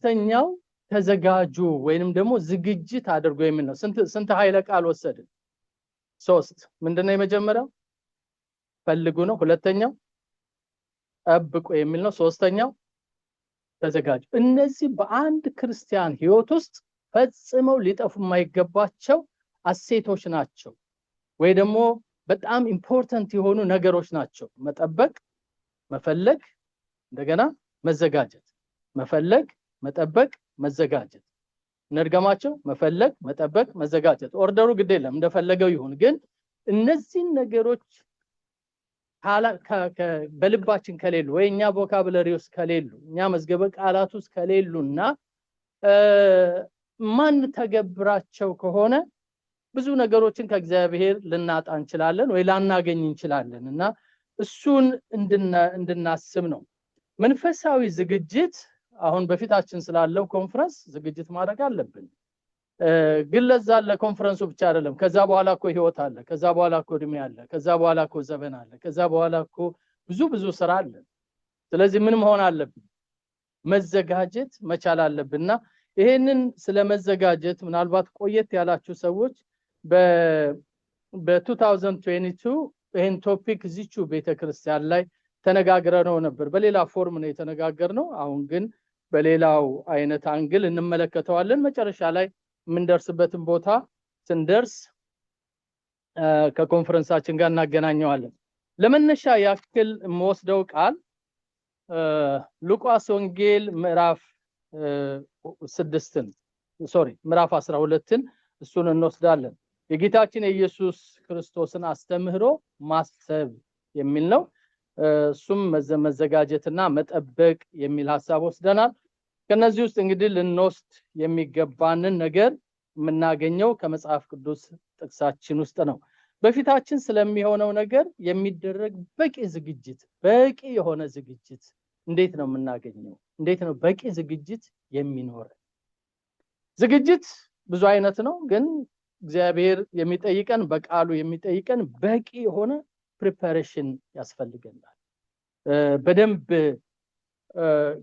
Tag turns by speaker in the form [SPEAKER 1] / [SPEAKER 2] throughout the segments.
[SPEAKER 1] ሶስተኛው ተዘጋጁ ወይንም ደግሞ ዝግጅት አድርጎ የሚል ነው። ስንት ኃይለ ቃል ወሰድን? 3 ምንድነው የመጀመሪያው? ፈልጉ ነው። ሁለተኛው ጠብቁ የሚል ነው። ሶስተኛው ተዘጋጁ። እነዚህ በአንድ ክርስቲያን ህይወት ውስጥ ፈጽመው ሊጠፉ የማይገባቸው አሴቶች ናቸው ወይ ደግሞ በጣም ኢምፖርታንት የሆኑ ነገሮች ናቸው። መጠበቅ፣ መፈለግ፣ እንደገና መዘጋጀት። መፈለግ፣ መጠበቅ፣ መዘጋጀት። ነርገማቸው መፈለግ፣ መጠበቅ፣ መዘጋጀት። ኦርደሩ ግድ የለም እንደፈለገው ይሁን፣ ግን እነዚህ ነገሮች በልባችን ከሌሉ ወይኛ ቮካብለሪ ውስጥ ከሌሉ እኛ መዝገበ ቃላት ውስጥ ከሌሉና ማን ተገብራቸው ከሆነ ብዙ ነገሮችን ከእግዚአብሔር ልናጣ እንችላለን ወይ ላናገኝ እንችላለን እና እሱን እንድናስብ ነው። መንፈሳዊ ዝግጅት አሁን በፊታችን ስላለው ኮንፈረንስ ዝግጅት ማድረግ አለብን። ግን ለዛ ለኮንፈረንሱ ብቻ አይደለም። ከዛ በኋላ እኮ ህይወት አለ፣ ከዛ በኋላ እኮ እድሜ አለ፣ ከዛ በኋላ እኮ ዘመን አለ፣ ከዛ በኋላ እኮ ብዙ ስራ አለ። ስለዚህ ምን መሆን አለብን? መዘጋጀት መቻል አለብንና ይሄንን ስለመዘጋጀት ምናልባት ቆየት ያላችሁ ሰዎች በ2022 ይሄን ቶፒክ እዚቹ ቤተክርስቲያን ላይ ተነጋግረነው ነበር። በሌላ ፎርም ነው የተነጋገርነው። አሁን ግን በሌላው አይነት አንግል እንመለከተዋለን። መጨረሻ ላይ የምንደርስበትን ቦታ ስንደርስ ከኮንፈረንሳችን ጋር እናገናኘዋለን። ለመነሻ ያክል የምወስደው ቃል ሉቃስ ወንጌል ምዕራፍ 12ን እሱን እንወስዳለን። የጌታችን የኢየሱስ ክርስቶስን አስተምህሮ ማሰብ የሚል ነው። እሱም መዘጋጀትና መጠበቅ የሚል ሐሳብ ወስደናል። ከነዚህ ውስጥ እንግዲህ ልንወስድ የሚገባንን ነገር የምናገኘው ከመጽሐፍ ቅዱስ ጥቅሳችን ውስጥ ነው። በፊታችን ስለሚሆነው ነገር የሚደረግ በቂ ዝግጅት፣ በቂ የሆነ ዝግጅት እንዴት ነው የምናገኘው? እንዴት ነው በቂ ዝግጅት የሚኖረው? ዝግጅት ብዙ አይነት ነው፣ ግን እግዚአብሔር የሚጠይቀን በቃሉ የሚጠይቀን በቂ የሆነ ፕሪፓሬሽን ያስፈልገናል። በደንብ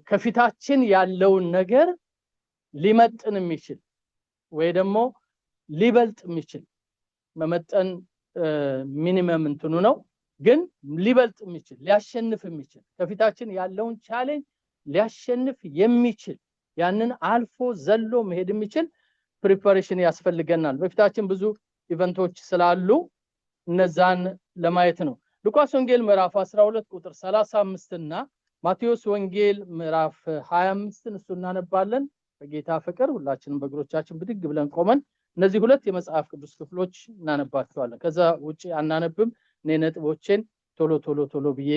[SPEAKER 1] ከፊታችን ያለውን ነገር ሊመጥን የሚችል ወይ ደግሞ ሊበልጥ የሚችል መመጠን ሚኒመም እንትኑ ነው፣ ግን ሊበልጥ የሚችል ሊያሸንፍ የሚችል ከፊታችን ያለውን ቻሌንጅ ሊያሸንፍ የሚችል ያንን አልፎ ዘሎ መሄድ የሚችል ፕሪፓሬሽን ያስፈልገናል። በፊታችን ብዙ ኢቨንቶች ስላሉ እነዛን ለማየት ነው። ሉቃስ ወንጌል ምዕራፍ 12 ቁጥር 35 እና ማቴዎስ ወንጌል ምዕራፍ 25ን እሱ እናነባለን። በጌታ ፍቅር ሁላችንም በእግሮቻችን ብድግ ብለን ቆመን እነዚህ ሁለት የመጽሐፍ ቅዱስ ክፍሎች እናነባቸዋለን። ከዛ ውጪ አናነብም። እኔ ነጥቦቼን ቶሎ ብዬ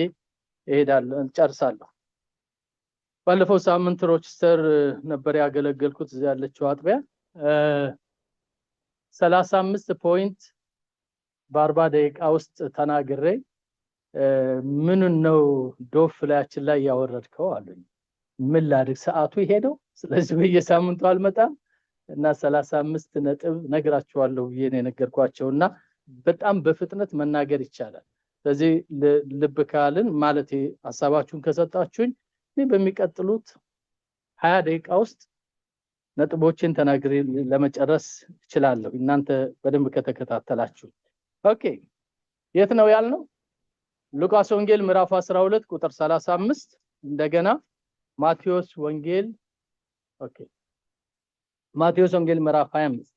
[SPEAKER 1] እሄዳለሁ፣ እንጨርሳለሁ። ባለፈው ሳምንት ሮችስተር ነበር ያገለገልኩት እዚያ ያለችው አጥቢያ 35 ፖይንት በ40 ደቂቃ ውስጥ ተናግሬ ምን ነው ዶፍ ላያችን ላይ ያወረድከው አሉኝ። ምን ላድርግ ሰዓቱ ይሄደው፣ ስለዚህ በየሳምንቱ አልመጣም እና 35 ነጥብ ነግራችኋለሁ ብዬ ነው የነገርኳቸውና በጣም በፍጥነት መናገር ይቻላል። ስለዚህ ልብ ካልን ማለት ሐሳባችሁን ከሰጣችሁኝ እኔ በሚቀጥሉት 20 ደቂቃ ውስጥ ነጥቦችን ተናግሬ ለመጨረስ እችላለሁ፣ እናንተ በደንብ ከተከታተላችሁ። ኦኬ፣ የት ነው ያልነው? ሉቃስ ወንጌል ምዕራፍ 12 ቁጥር 35 እንደገና ማቴዎስ ወንጌል ማቴዎስ ወንጌል ምዕራፍ 25።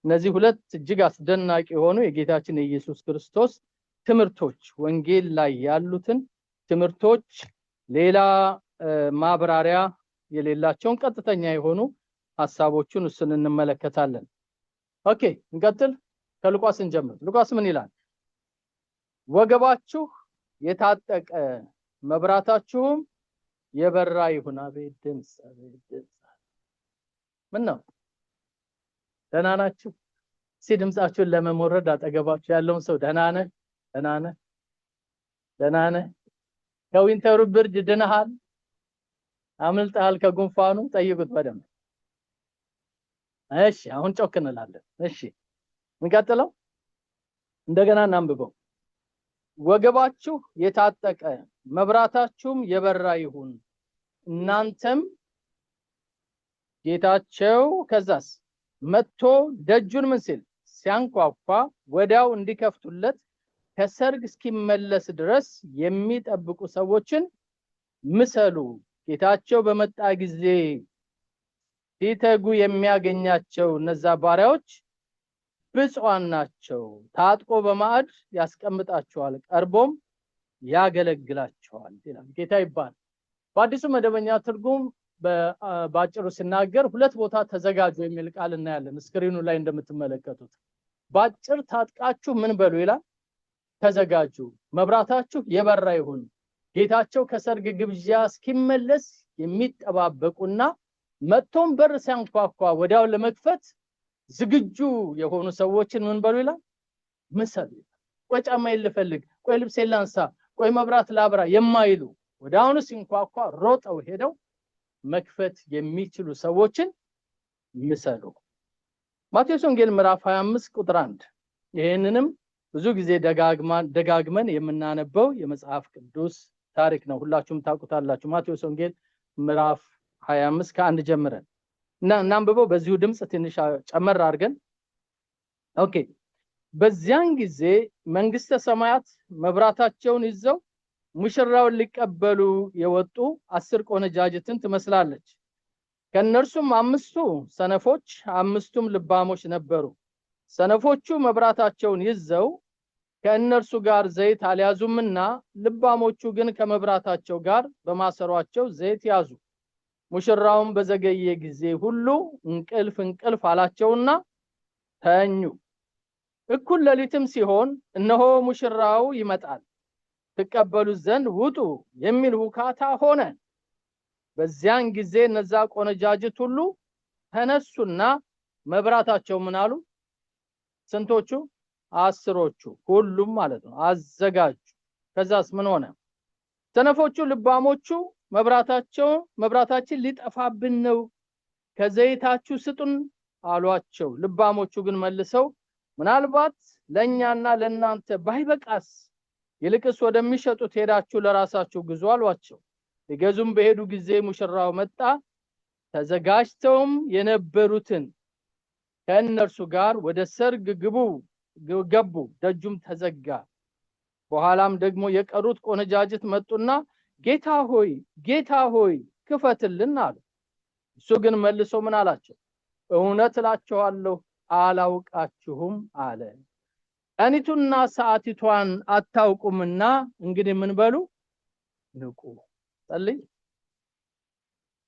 [SPEAKER 1] እነዚህ ሁለት እጅግ አስደናቂ የሆኑ የጌታችን የኢየሱስ ክርስቶስ ትምህርቶች፣ ወንጌል ላይ ያሉትን ትምህርቶች ሌላ ማብራሪያ የሌላቸውን ቀጥተኛ የሆኑ ሐሳቦችን እሱን እንመለከታለን። ኦኬ፣ እንቀጥል። ከሉቃስ እንጀምር። ሉቃስ ምን ይላል? ወገባችሁ የታጠቀ መብራታችሁም የበራ ይሁን። አቤት ድምጽ! ምን ነው? ደህና ናችሁ? ድምጻችሁን ለመሞረድ አጠገባችሁ ያለውን ሰው ደህና ነህ? ከዊንተሩ ብርድ ድነሃል? አምልጠሃል ከጉንፋኑ? ጠይቁት በደንብ። እሺ፣ አሁን ጮክ እንላለን። እሺ፣ እንቀጥለው። እንደገና እናንብበው። ወገባችሁ የታጠቀ መብራታችሁም የበራ ይሁን፣ እናንተም ጌታቸው ከዛስ መጥቶ ደጁን ምን ሲል ሲያንኳኳ ወዲያው እንዲከፍቱለት ከሰርግ እስኪመለስ ድረስ የሚጠብቁ ሰዎችን ምሰሉ። ጌታቸው በመጣ ጊዜ ሲተጉ የሚያገኛቸው እነዛ ባሪያዎች ብፁዓን ናቸው። ታጥቆ በማዕድ ያስቀምጣቸዋል፣ ቀርቦም ያገለግላቸዋል ይላል። ጌታ ይባል። በአዲሱ መደበኛ ትርጉም በአጭሩ ሲናገር ሁለት ቦታ ተዘጋጁ የሚል ቃል እናያለን። ስክሪኑ ላይ እንደምትመለከቱት ባጭር ታጥቃችሁ ምን በሉ ይላል? ተዘጋጁ፣ መብራታችሁ የበራ ይሁን። ጌታቸው ከሰርግ ግብዣ እስኪመለስ የሚጠባበቁና መጥቶም በር ሲያንኳኳ ወዲያው ለመክፈት ዝግጁ የሆኑ ሰዎችን ምን በሉ ይላል? ምሰሉ። ቆይ ጫማዬን ልፈልግ፣ ቆይ ልብሴን ላንሳ፣ ቆይ መብራት ላብራ የማይሉ ወዲያውኑ ሲንኳኳ ሮጠው ሄደው መክፈት የሚችሉ ሰዎችን ምሰሉ። ማቴዎስ ወንጌል ምዕራፍ 25 ቁጥር 1 ይሄንንም ብዙ ጊዜ ደጋግመን የምናነበው የመጽሐፍ ቅዱስ ታሪክ ነው። ሁላችሁም ታውቁታላችሁ። ማቴዎስ ወንጌል ምዕራፍ 25 ከ1 ጀምረን እናንብበው። በዚሁ ድምጽ ትንሽ ጨመር አድርገን ኦኬ። በዚያን ጊዜ መንግስተ ሰማያት መብራታቸውን ይዘው ሙሽራውን ሊቀበሉ የወጡ 10 ቆነጃጅትን ትመስላለች። ከነርሱም 5ቱ ሰነፎች 5ቱም ልባሞች ነበሩ። ሰነፎቹ መብራታቸውን ይዘው ከእነርሱ ጋር ዘይት አልያዙምና ልባሞቹ ግን ከመብራታቸው ጋር በማሰሯቸው ዘይት ያዙ። ሙሽራውን በዘገየ ጊዜ ሁሉ እንቅልፍ አላቸውና ተኙ። እኩል ሌሊትም ሲሆን እነሆ ሙሽራው ይመጣል፣ ተቀበሉት ዘንድ ውጡ የሚል ሁካታ ሆነ። በዚያን ጊዜ እነዛ ቆነጃጅት ሁሉ ተነሱና መብራታቸው ምን አሉ? ስንቶቹ? 10ዎቹ ሁሉም ማለት ነው አዘጋጁ። ከዛስ ምን ሆነ? ሰነፎቹ ልባሞቹ መብራታችን ሊጠፋብን ነው፣ ከዘይታችሁ ስጡን አሏቸው። ልባሞቹ ግን መልሰው ምናልባት ለኛና ለናንተ ባይበቃስ ይልቅስ ወደሚሸጡት ሄዳችሁ ለራሳችሁ ግዙ አሏቸው። ሊገዙም በሄዱ ጊዜ ሙሽራው መጣ። ተዘጋጅተውም የነበሩትን ከእነርሱ ጋር ወደ ሰርግ ገቡ፣ ደጁም ተዘጋ። በኋላም ደግሞ የቀሩት ቆነጃጅት መጡና ጌታ ሆይ ክፈትልን አሉ። እሱ ግን መልሶ ምን አላቸው? እውነት እላችኋለሁ አላውቃችሁም አለ። ቀኒቱና ሰዓቲቷን አታውቁምና እንግዲህ ምን በሉ? ንቁ። ጸልይ።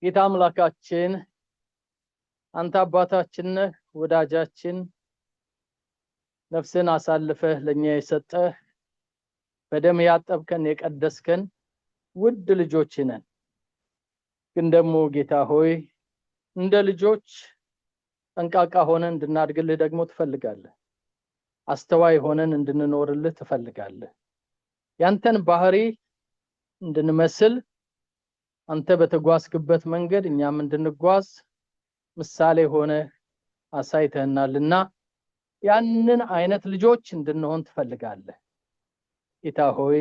[SPEAKER 1] ጌታ አምላካችን አንተ አባታችን ነህ፣ ወዳጃችን፣ ነፍስን አሳልፈህ ለኛ የሰጠህ በደም ያጠብከን የቀደስከን ውድ ልጆች ነን። ግን ደግሞ ጌታ ሆይ እንደ ልጆች ጠንቃቃ ሆነን እንድናድግልህ ደግሞ ትፈልጋለህ። አስተዋይ ሆነን እንድንኖርልህ ትፈልጋለህ። ያንተን ባህሪ እንድንመስል አንተ በተጓዝክበት መንገድ እኛም እንድንጓዝ ምሳሌ ሆነ አሳይተናልና ያንን አይነት ልጆች እንድንሆን ትፈልጋለህ። ጌታ ሆይ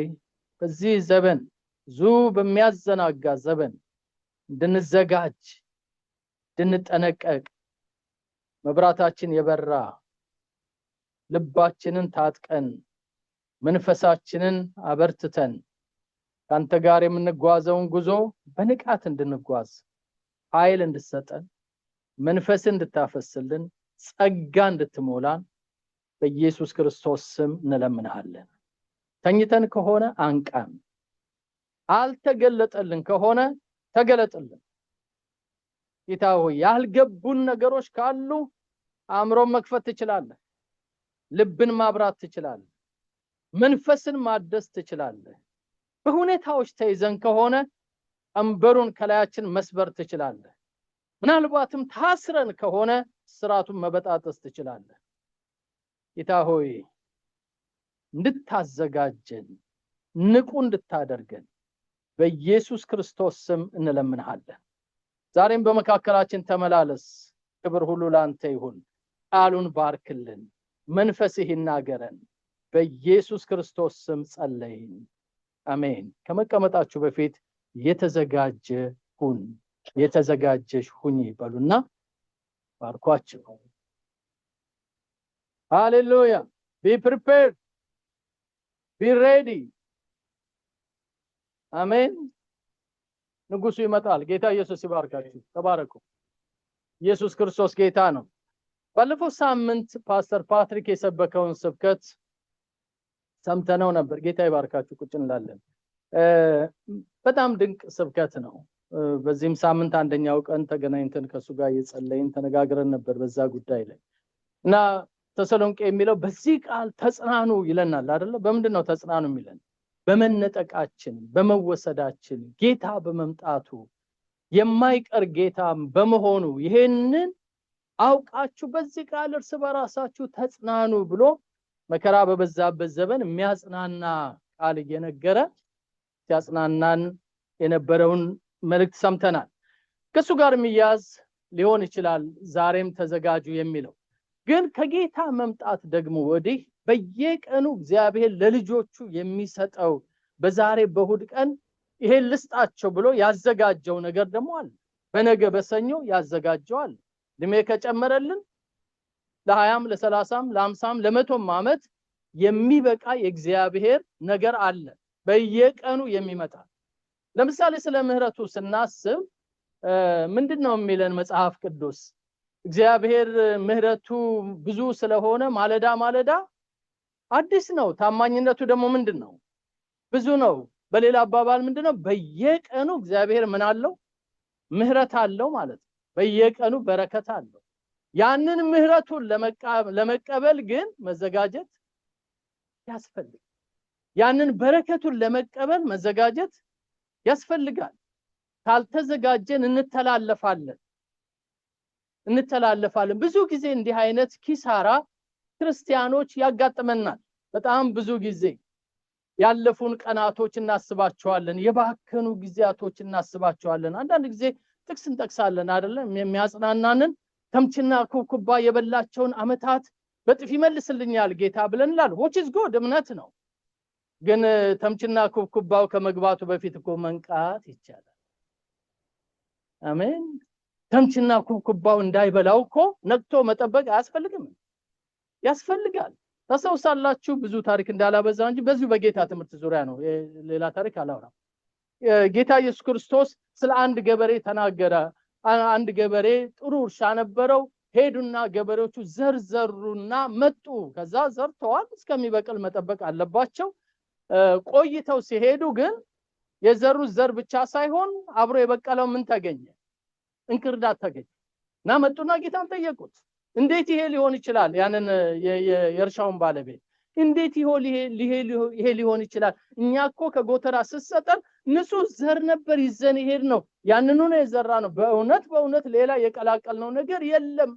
[SPEAKER 1] በዚህ ዘመን በሚያዘናጋ ዘመን እንድንዘጋጅ እንድንጠነቀቅ መብራታችን የበራ ልባችንን ታጥቀን መንፈሳችንን አበርትተን ካንተ ጋር የምንጓዘውን ጉዞ በንቃት እንድንጓዝ ኃይል እንድትሰጠን መንፈስ እንድታፈስልን ጸጋ እንድትሞላን በኢየሱስ ክርስቶስ ስም እንለምንሃለን። ተኝተን ከሆነ አንቃን፣ አልተገለጠልን ከሆነ ተገለጥልን። ጌታ ሆይ ያልገቡን ነገሮች ካሉ አእምሮን መክፈት ትችላለህ፣ ልብን ማብራት ትችላለህ፣ መንፈስን ማደስ ትችላለህ። በሁኔታዎች ተይዘን ከሆነ ቀንበሩን ከላያችን መስበር ትችላለህ። ምናልባትም ታስረን ከሆነ ስራቱን መበጣጠስ ትችላለህ። ጌታ ሆይ እንድታዘጋጀን ንቁ እንድታደርገን በኢየሱስ ክርስቶስ ስም እንለምንሃለን። ዛሬም በመካከላችን ተመላለስ። ክብር ሁሉ ላንተ ይሁን። ቃሉን ባርክልን፣ መንፈስህ ይናገረን። በኢየሱስ ክርስቶስ ስም ጸለይን፣ አሜን። ከመቀመጣችሁ በፊት የተዘጋጀ ሁን። የተዘጋጀሽ ሁኚ በሉና ባርኳቸው። ሃሌሉያ። be prepared, be ready። አሜን። ንጉሱ ይመጣል። ጌታ ኢየሱስ ይባርካችሁ። ተባረኩ። ኢየሱስ ክርስቶስ ጌታ ነው። ባለፈው ሳምንት ፓስተር ፓትሪክ የሰበከውን ስብከት ሰምተነው ነበር። ጌታ ይባርካችሁ። ቁጭ እንላለን። በጣም ድንቅ ስብከት ነው። በዚህም ሳምንት አንደኛው ቀን ተገናኝተን ከሱ ጋር እየጸለይን ተነጋግረን ነበር በዛ ጉዳይ ላይ እና ተሰሎንቄ የሚለው በዚህ ቃል ተጽናኑ ይለናል አይደለ? በምንድን ነው ተጽናኑ የሚለን? በመነጠቃችን፣ በመወሰዳችን፣ ጌታ በመምጣቱ የማይቀር ጌታ በመሆኑ ይሄንን አውቃችሁ በዚህ ቃል እርስ በራሳችሁ ተጽናኑ ብሎ መከራ በበዛበት ዘመን የሚያጽናና ቃል እየነገረ ሲያጽናናን የነበረውን መልእክት ሰምተናል። ከሱ ጋር የሚያዝ ሊሆን ይችላል ዛሬም ተዘጋጁ የሚለው። ግን ከጌታ መምጣት ደግሞ ወዲህ በየቀኑ እግዚአብሔር ለልጆቹ የሚሰጠው በዛሬ በእሑድ ቀን ይሄን ልስጣቸው ብሎ ያዘጋጀው ነገር ደግሞ አለ። በነገ በሰኞ ያዘጋጀዋል። እድሜ ከጨመረልን ለ20ም ለ30ም ለ50ም ለ100ም ዓመት የሚበቃ የእግዚአብሔር ነገር አለ በየቀኑ የሚመጣ። ለምሳሌ ስለ ምህረቱ ስናስብ ምንድነው የሚለን መጽሐፍ ቅዱስ? እግዚአብሔር ምህረቱ ብዙ ስለሆነ ማለዳ ማለዳ አዲስ ነው፣ ታማኝነቱ ደግሞ ምንድነው? ብዙ ነው። በሌላ አባባል ምንድነው? በየቀኑ እግዚአብሔር ምን አለው? ምህረት አለው ማለት ነው። በየቀኑ በረከት አለው። ያንን ምህረቱን ለመቀበል ግን መዘጋጀት ያስፈልጋል። ያንን በረከቱን ለመቀበል መዘጋጀት ያስፈልጋል። ካልተዘጋጀን እንተላለፋለን። ብዙ ጊዜ እንዲህ አይነት ኪሳራ ክርስቲያኖች ያጋጥመናል። በጣም ብዙ ጊዜ ያለፉን ቀናቶች እናስባቸዋለን፣ የባከኑ ጊዜያቶች እናስባቸዋለን። አንዳንድ ጊዜ ጥቅስ እንጠቅሳለን አይደለም? የሚያጽናናንን ተምችና ኩብኩባ የበላቸውን አመታት በጥፊ መልስልኛል ጌታ ብለን እንላለን። which is good፣ እምነት ነው። ግን ተምችና ኩብኩባው ከመግባቱ በፊት እኮ መንቃት ይቻላል። አሜን። ተምችና ኩብኩባው እንዳይበላው እኮ ነቅቶ መጠበቅ አያስፈልግም? ያስፈልጋል። ታስታውሳላችሁ፣ ብዙ ታሪክ እንዳላበዛ እንጂ በዚሁ በጌታ ትምህርት ዙሪያ ነው፣ ሌላ ታሪክ አላወራም። ጌታ ኢየሱስ ክርስቶስ ስለ አንድ ገበሬ ተናገረ። አንድ ገበሬ ጥሩ እርሻ ነበረው። ሄዱና ገበሬዎቹ ዘርዘሩና መጡ። ከዛ ዘርተዋል፣ እስከሚበቅል መጠበቅ አለባቸው። ቆይተው ሲሄዱ ግን የዘሩት ዘር ብቻ ሳይሆን አብሮ የበቀለው ምን ተገኘ? እንክርዳድ ተገኘ። እና መጡና ጌታን ጠየቁት። እንዴት ይሄ ሊሆን ይችላል? ያንን የእርሻውን ባለቤት እንዴት ይሄ ሊሆን ይችላል? እኛ እኮ ከጎተራ ስሰጠን ንጹህ ዘር ነበር ይዘን ይሄድ ነው፣ ያንኑ ነው የዘራ ነው፣ በእውነት ሌላ የቀላቀልነው ነገር የለም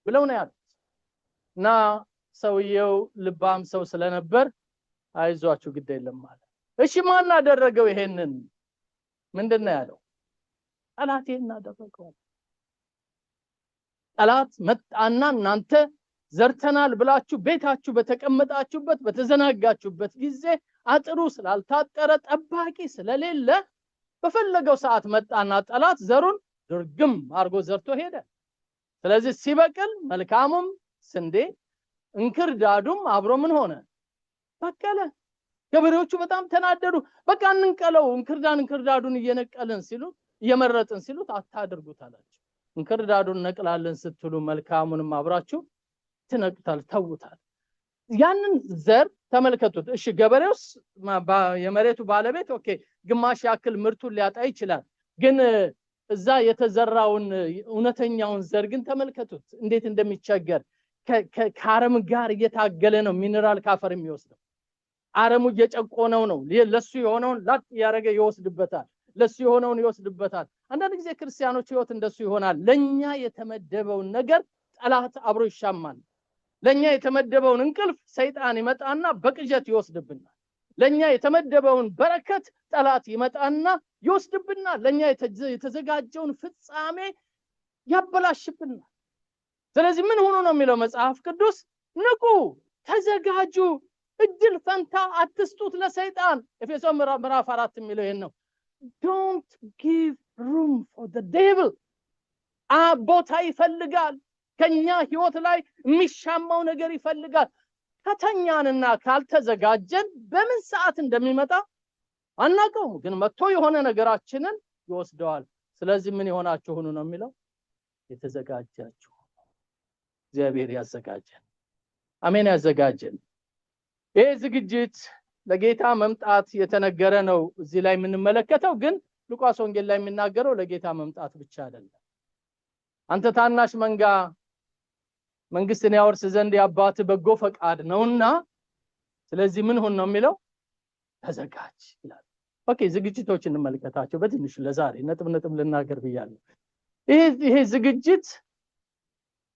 [SPEAKER 1] ብለው ነው ያሉት። እና ሰውየው ልባም ሰው ስለነበር አይዟችሁ ግድ የለም ማለት። እሺ ማን አደረገው ይሄንን? ምንድነው ያለው? ጠላቴን አደረገው። ጠላት መጣና እናንተ ዘርተናል ብላችሁ ቤታችሁ በተቀመጣችሁበት በተዘናጋችሁበት ጊዜ አጥሩ ስላልታጠረ ጠባቂ ስለሌለ በፈለገው ሰዓት መጣና ጠላት ዘሩን ድርግም አርጎ ዘርቶ ሄደ። ስለዚህ ሲበቅል መልካሙም ስንዴ እንክርዳዱም አብሮ ምን ሆነ? በቀለ። ገበሬዎቹ በጣም ተናደዱ። በቃ እንንቀለው፣ እንክርዳዱን እየመረጥን ሲሉት አታድርጉት አላቸው። እንክርዳዱን ነቅላለን ስትሉ መልካሙንም አብራችሁ ትነቅታል፣ ተውታል። ያንን ዘር ተመልከቱት። እሺ ገበሬውስ የመሬቱ ባለቤት ኦኬ ግማሽ ያክል ምርቱን ሊያጣ ይችላል። ግን እዛ የተዘራውን እውነተኛውን ዘር ግን ተመልከቱት እንዴት እንደሚቸገር። ከአረም ጋር እየታገለ ነው ሚነራል ካፈር የሚወስደው። አረሙ እየጨቆነው ነው። ለሱ የሆነውን ላጥ ያረገ ይወስድበታል፣ ለሱ የሆነውን ይወስድበታል። አንዳንድ ጊዜ ክርስቲያኖች ህይወት እንደሱ ይሆናል። ለኛ የተመደበውን ነገር ጠላት አብሮ ይሻማል። ለኛ የተመደበውን እንቅልፍ ሰይጣን ይመጣና በቅዠት ይወስድብናል። ለኛ የተመደበውን በረከት ጠላት ይመጣና ይወስድብናል። ለኛ የተዘጋጀውን ፍጻሜ ያበላሽብናል። ስለዚህ ምን ሆኖ ነው የሚለው መጽሐፍ ቅዱስ? ንቁ፣ ተዘጋጁ፣ እድል ፈንታ አትስጡት ለሰይጣን። ኤፌሶን ምዕራፍ 4 የሚለው ይሄን ነው። don't give room for the devil ቦታ ይፈልጋል ከኛ ህይወት ላይ የሚሻማው ነገር ይፈልጋል ከተኛንና ካልተዘጋጀን በምን ሰዓት እንደሚመጣ አናውቀውም ግን መጥቶ የሆነ ነገራችንን ይወስደዋል ስለዚህ ምን ይሆናችሁ ሁኑ ነው የሚለው የተዘጋጃችሁ እግዚአብሔር ያዘጋጀን አሜን ያዘጋጀን ይሄ ዝግጅት ለጌታ መምጣት የተነገረ ነው እዚህ ላይ የምንመለከተው ግን ሉቃስ ወንጌል ላይ የሚናገረው ለጌታ መምጣት ብቻ አይደለም አንተ ታናሽ መንጋ መንግስትን ያወርስ ዘንድ ያባት በጎ ፈቃድ ነውና ስለዚህ ምን ሆነ ነው የሚለው ተዘጋጅ ይላል ኦኬ ዝግጅቶችን እንመልከታቸው በትንሹ ለዛሬ ነጥብ ልናገር ብያለሁ ይሄ ዝግጅት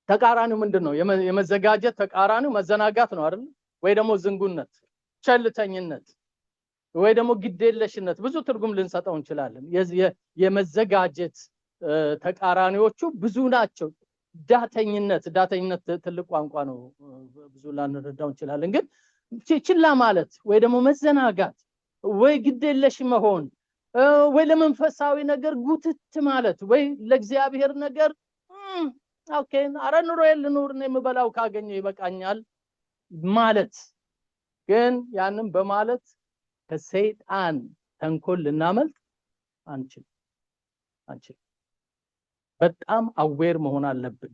[SPEAKER 1] ተቃራኒው ምንድነው የመዘጋጀት ተቃራኒው መዘናጋት ነው አይደል ወይ ደግሞ ዝንጉነት ቸልተኝነት ወይ ደግሞ ግዴለሽነት ብዙ ትርጉም ልንሰጠው እንችላለን የመዘጋጀት ተቃራኒዎቹ ብዙ ናቸው ዳተኝነት ትልቅ ቋንቋ ነው ብዙ ላንረዳው እንችላለን ግን ችላ ማለት ወይ ደግሞ መዘናጋት ወይ ግዴለሽ መሆን ወይ ለመንፈሳዊ ነገር ጉትት ማለት ወይ ለእግዚአብሔር ነገር ኦኬ አረኑሮ ልኑር ነው የምበላው ካገኘው ይበቃኛል ማለት ግን ያንን በማለት ከሰይጣን ተንኮል ልናመልጥ አንችል በጣም አዌር መሆን አለብን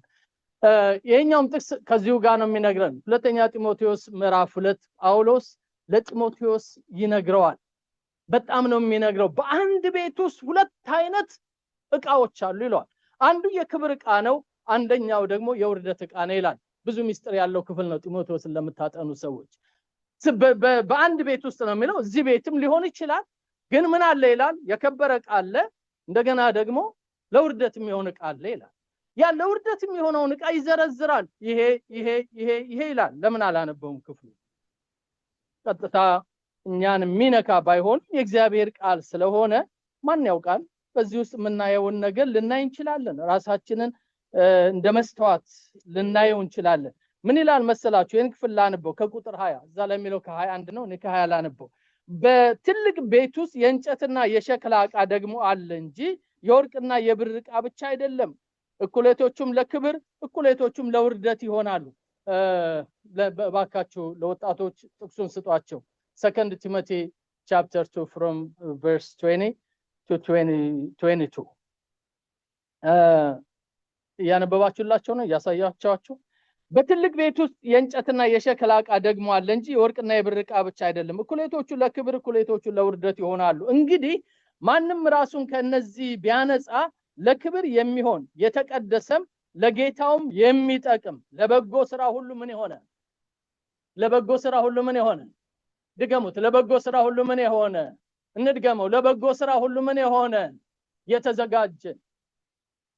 [SPEAKER 1] ይሄኛውም ጥቅስ ከዚሁ ጋር ነው የሚነግረን ሁለተኛ ጢሞቴዎስ ምዕራፍ 2 ጳውሎስ ለጢሞቴዎስ ይነግረዋል በጣም ነው የሚነግረው በአንድ ቤት ውስጥ ሁለት አይነት ዕቃዎች አሉ ይላል አንዱ የክብር ዕቃ ነው አንደኛው ደግሞ የውርደት ዕቃ ነው ይላል ብዙ ሚስጥር ያለው ክፍል ነው ጢሞቴዎስን ለምታጠኑ ሰዎች በአንድ ቤት ውስጥ ነው የሚለው እዚህ ቤትም ሊሆን ይችላል ግን ምን አለ ይላል የከበረ ዕቃ አለ እንደገና ደግሞ ለውርደት የሚሆን ዕቃ አለ ይላል ያ ለውርደት የሚሆነውን ዕቃ ይዘረዝራል ይሄ ይላል ለምን አላነበውም ክፍሉ ቀጥታ እኛን ሚነካ ባይሆን የእግዚአብሔር ቃል ስለሆነ ማን ያውቃል በዚህ ውስጥ የምናየውን ነገር ልናይ እንችላለን ራሳችንን እንደመስተዋት ልናየው እንችላለን ምን ይላል መሰላችሁ ይሄን ክፍል ላንበው ከቁጥር 20 እዛ ላይ የሚለው ከ21 ነው እኔ ከ20 ላንበው በትልቅ ቤት ውስጥ የእንጨትና የሸክላ ዕቃ ደግሞ አለ እንጂ የወርቅና የብር ዕቃ ብቻ አይደለም እኩሌቶቹም ለክብር እኩሌቶቹም ለውርደት ይሆናሉ ባካችሁ ለወጣቶች ጥቅሱን ስጧቸው 2 Timothy chapter 2 from verse 20 to 22 ያነበባችሁላችሁ ነው ያሳያችኋችሁ በትልቅ ቤት ውስጥ የእንጨትና የሸክላ ዕቃ ደግሞ አለ እንጂ የወርቅና የብር ዕቃ ብቻ አይደለም እኩሌቶቹ ለክብር እኩሌቶቹ ለውርደት ይሆናሉ እንግዲህ ማንም ራሱን ከነዚህ ቢያነጻ ለክብር የሚሆን የተቀደሰም ለጌታውም የሚጠቅም ለበጎ ስራ ሁሉ ምን ይሆነ ድገሙት ለበጎ ስራ ሁሉ ምን ይሆነ እንድገመው ለበጎ ስራ ሁሉ ምን ይሆነ የተዘጋጀ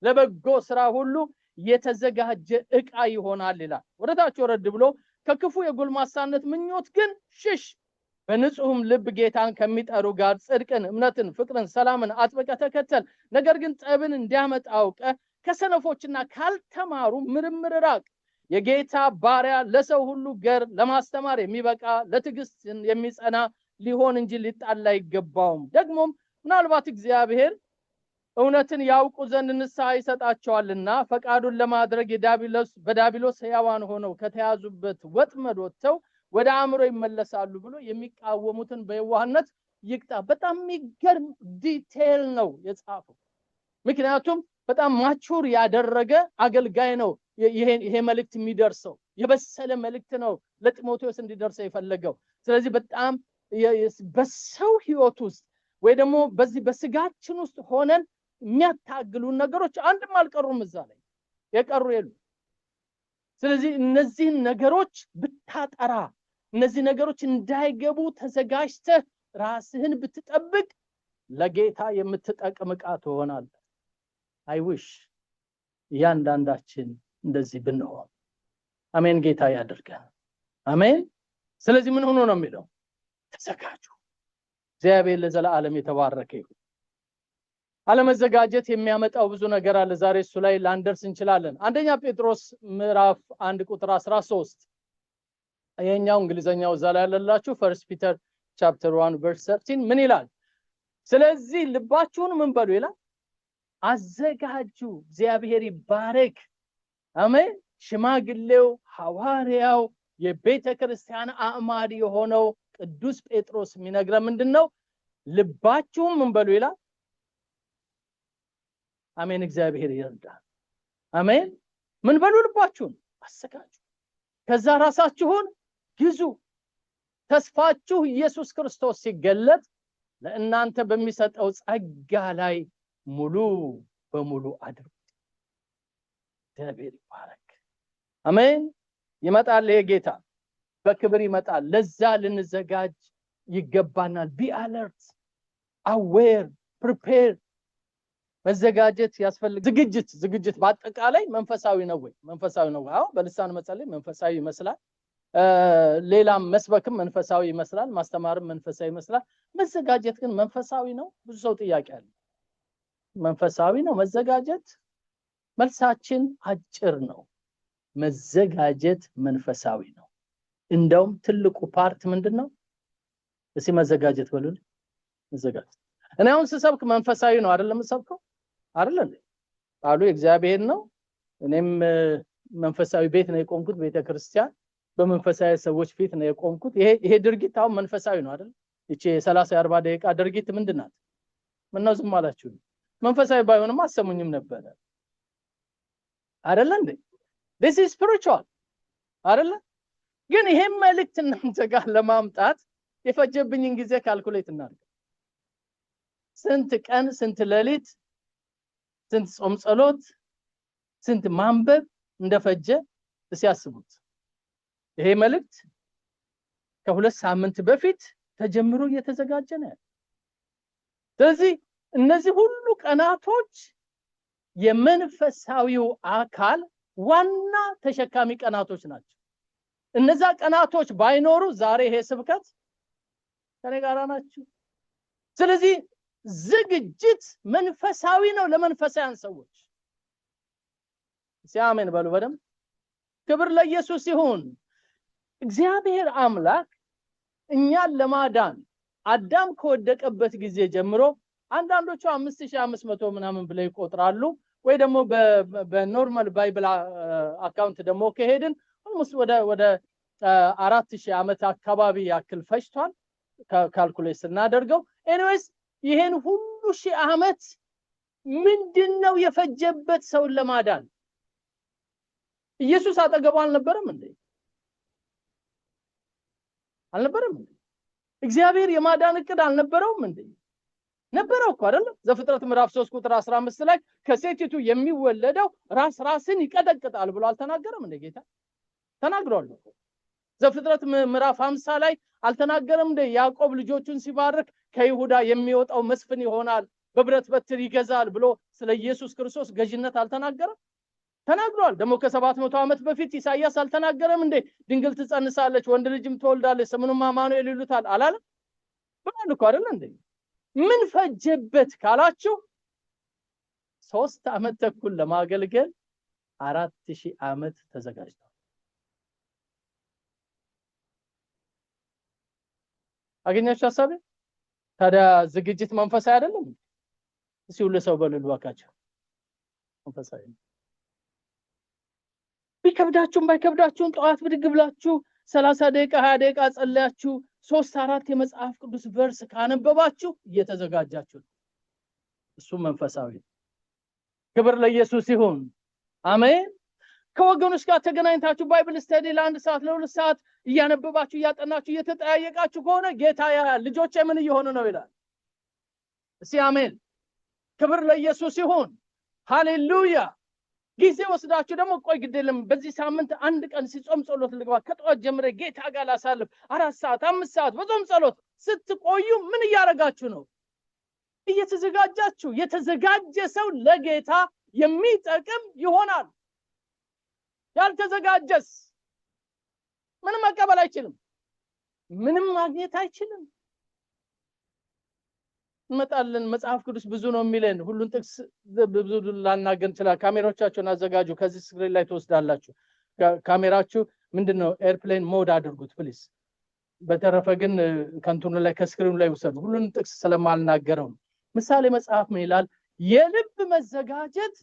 [SPEAKER 1] ለበጎ ስራ ሁሉ የተዘጋጀ ዕቃ ይሆናል ይላል ወደታችሁ ወረድ ብሎ ከክፉ የጎልማሳነት ምኞት ግን ሽሽ በንጹህም ልብ ጌታን ከሚጠሩ ጋር ጽድቅን እምነትን ፍቅርን ሰላምን አጥብቀህ ተከተል ነገር ግን ጠብን እንዲያመጣ አውቀ ከሰነፎችና ካልተማሩ ምርምር ራቅ የጌታ ባሪያ ለሰው ሁሉ ገር ለማስተማር የሚበቃ ለትዕግስት የሚጸና ሊሆን እንጂ ሊጣላ አይገባውም ደግሞም ምናልባት እግዚአብሔር እውነትን ያውቁ ዘንድ ንስሐ ይሰጣቸዋልና ፈቃዱን ለማድረግ በዳቢሎስ ሕያዋን ሆነው ከተያዙበት ወጥመድ ወጥተው ወደ አእምሮ ይመለሳሉ ብሎ የሚቃወሙትን በየዋህነት ይቅጣ በጣም የሚገርም ዲቴል ነው የጻፈው ምክንያቱም በጣም ማቹር ያደረገ አገልጋይ ነው ይሄ መልእክት የሚደርሰው የበሰለ መልእክት ነው ለጢሞቴዎስ እንዲደርሰው የፈለገው ስለዚህ በጣም በሰው ህይወት ውስጥ ወይ ደግሞ በዚህ በስጋችን ውስጥ ሆነን የሚያታግሉን ነገሮች አንድም አልቀሩም እዛ ላይ የቀሩ የሉ ስለዚህ እነዚህ ነገሮች ብታጠራ እነዚህ ነገሮች እንዳይገቡ ተዘጋጅተህ ራስህን ብትጠብቅ ለጌታ የምትጠቅም ዕቃ ትሆናለህ አይ ዊሽ ያንዳንዳችን እንደዚህ ብንሆን አሜን ጌታ ያድርገን አሜን ስለዚህ ምን ሆኖ ነው የሚለው ተዘጋጁ እግዚአብሔር ለዘላለም የተባረከ ይሁን አለመዘጋጀት የሚያመጣው ብዙ ነገር አለ ዛሬ እሱ ላይ ላንደርስ እንችላለን አንደኛ ጴጥሮስ ምዕራፍ 1 ቁጥር 13 የኛው እንግሊዘኛው እዛ ላይ ያለላችሁ 1 Peter chapter 1 verse 13 ምን ይላል ስለዚህ ልባችሁን ምን በሉ ይላል አዘጋጁ። እግዚአብሔር ይባረክ። አሜን። ሽማግሌው ሐዋርያው የቤተ ክርስቲያን አዕማድ የሆነው ቅዱስ ጴጥሮስ የሚነግረን ምንድነው? ልባችሁን ምን በሉ ይላል። አሜን። እግዚአብሔር ይርዳል። አሜን። ምን በሉ ልባችሁን አዘጋጁ። ከዛ ራሳችሁን ግዙ። ተስፋችሁ ኢየሱስ ክርስቶስ ሲገለጥ ለእናንተ በሚሰጠው ጸጋ ላይ ሙሉ በሙሉ አድርጉ። እግዚአብሔር ይባረክ። አሜን። ይመጣል ጌታ በክብር ይመጣል። ለዛ ልንዘጋጅ ይገባናል። ቢ አለርት፣ አዌር፣ ፕሪፔር። መዘጋጀት ያስፈልግ። ዝግጅት በአጠቃላይ መንፈሳዊ ነው ወይ? መንፈሳዊ ነው። አዎ በልሳን መጸለይ መንፈሳዊ ይመስላል። ሌላም መስበክም መንፈሳዊ ይመስላል። ማስተማርም መንፈሳዊ ይመስላል። መዘጋጀት ግን መንፈሳዊ ነው? ብዙ ሰው ጥያቄ አለ። መንፈሳዊ ነው መዘጋጀት? መልሳችን አጭር ነው። መዘጋጀት መንፈሳዊ ነው። እንደውም ትልቁ ፓርት ምንድነው? እሺ መዘጋጀት በሉን። መዘጋጀት እኔ አሁን ስሰብክ መንፈሳዊ ነው አይደለም ሰብከው አይደለም ቃሉ እግዚአብሔር ነው። እኔም መንፈሳዊ ቤት ነው የቆምኩት፣ ቤተ ክርስቲያን በመንፈሳዊ ሰዎች ፊት ነው የቆምኩት። ይሄ ድርጊት አሁን መንፈሳዊ ነው አይደል? እቺ 30-40 ደቂቃ ድርጊት ምንድናት? ምነው ዝም አላችሁ? መንፈሳዊ ባይሆንም አሰሙኝም ነበር አይደል እንዴ? this is spiritual አይደል? ግን ይሄ መልእክት እናንተ ጋር ለማምጣት የፈጀብኝን ጊዜ ካልኩሌት እናድርግ። ስንት ቀን፣ ስንት ሌሊት፣ ስንት ጾም ጸሎት፣ ስንት ማንበብ እንደፈጀ ሲያስቡት። ይሄ መልእክት ከ2 ሳምንት በፊት ተጀምሮ እየተዘጋጀ ነው። ስለዚህ እነዚህ ሁሉ ቀናቶች የመንፈሳዊው አካል ዋና ተሸካሚ ቀናቶች ናቸው። እነዛ ቀናቶች ባይኖሩ ዛሬ ይሄ ስብከት ከኔ ጋር ናችሁ። ስለዚህ ዝግጅት መንፈሳዊ ነው ለመንፈሳውያን ሰዎች። ሲአሜን በሉ በደም። ክብር ለኢየሱስ ይሁን። እግዚአብሔር አምላክ እኛን ለማዳን አዳም ከወደቀበት ጊዜ ጀምሮ አንዳንዶቹ 5500 ምናምን ብለው ይቆጥራሉ፣ ወይ ደግሞ በኖርማል ባይብል አካውንት ደግሞ ከሄድን ወደ 4000 ዓመት አካባቢ ያክል ፈጅቷል ካልኩሌት ስናደርገው። ኤኒዌይስ ይሄን ሁሉ ሺህ ዓመት ምንድነው የፈጀበት ሰውን ለማዳን? ኢየሱስ አጠገቡ አልነበረም እንዴ? አልነበረም እንዴ? እግዚአብሔር የማዳን እቅድ አልነበረውም እንዴ? ነበረው እኮ አይደል? ዘፍጥረት ምዕራፍ 3 ቁጥር 15 ላይ ከሴቲቱ የሚወለደው ራስን ይቀጠቅጣል ብሎ አልተናገረም እንዴ? ጌታ ተናግሯል። ዘፍጥረት ምዕራፍ 50 ላይ አልተናገረም እንዴ? ያዕቆብ ልጆቹን ሲባርክ ከይሁዳ የሚወጣው መስፍን ይሆናል፣ በብረት በትር ይገዛል ብሎ ስለ ኢየሱስ ክርስቶስ ገዥነት አልተናገረም? ተናግሯል። ደግሞ ከ700 ዓመት በፊት ኢሳይያስ አልተናገረም እንዴ? ድንግል ትጸንሳለች፣ ወንድ ልጅም ትወልዳለች፣ ስሙንም አማኑኤል ይሉታል አላለም? ብሏል እኮ አይደል እንዴ? ምን ፈጀበት ካላችሁ 3 ዓመት ተኩል ለማገልገል 4000 ዓመት ተዘጋጅቷል። አገኛችሁ ሐሳቤ? ታዲያ ዝግጅት መንፈሳዊ አይደለም? እሺ ሁሉ ሰው በሉል ባካችሁ መንፈሳዊ ነው። ቢከብዳችሁም ባይከብዳችሁም ጠዋት ብድግ ብላችሁ 30 ደቂቃ 20 ደቂቃ ጸልያችሁ 3-4 የመጽሐፍ ቅዱስ ቨርስ ካነበባችሁ እየተዘጋጃችሁ። እሱ መንፈሳዊ። ክብር ለኢየሱስ ይሁን። አሜን። ከወገኖች ጋር ተገናኝታችሁ ባይብል ስተዲ ለ1 ሰዓት ለ2 ሰዓት እያነበባችሁ እያጠናችሁ እየተጠያየቃችሁ ከሆነ ጌታ ያያል። ልጆቼ ምን እየሆኑ ነው ይላል። እስቲ አሜን። ክብር ለኢየሱስ ይሁን። ሃሌሉያ። ጊዜ ወስዳችሁ ደግሞ ቆይ ግዴለም በዚህ ሳምንት 1 ቀን ሲጾም ጸሎት ልግባ፣ ከጠዋት ጀምሬ ጌታ ጋር ላሳልፍ 4 ሰዓት 5 ሰዓት በጾም ጸሎት ስትቆዩ ምን እያረጋችሁ ነው? እየተዘጋጃችሁ። የተዘጋጀ ሰው ለጌታ የሚጠቅም ይሆናል። ያልተዘጋጀስ ምንም መቀበል አይችልም፣ ምንም ማግኘት አይችልም። እንመጣለን። መጽሐፍ ቅዱስ ብዙ ነው የሚለን። ሁሉን ጥቅስ ብዙ ላናገር ይችላል። ካሜራዎቻችሁን አዘጋጁ። ከዚህ ስክሪን ላይ ተወስዳላችሁ። ካሜራችሁ ምንድነው ኤርፕሌን ሞድ አድርጉት ፕሊዝ። በተረፈ ግን ከንቱን ላይ ከስክሪኑ ላይ ወሰዱ ሁሉን ጥቅስ ስለማልናገረው ምሳሌ መጽሐፍ ምን ይላል የልብ መዘጋጀት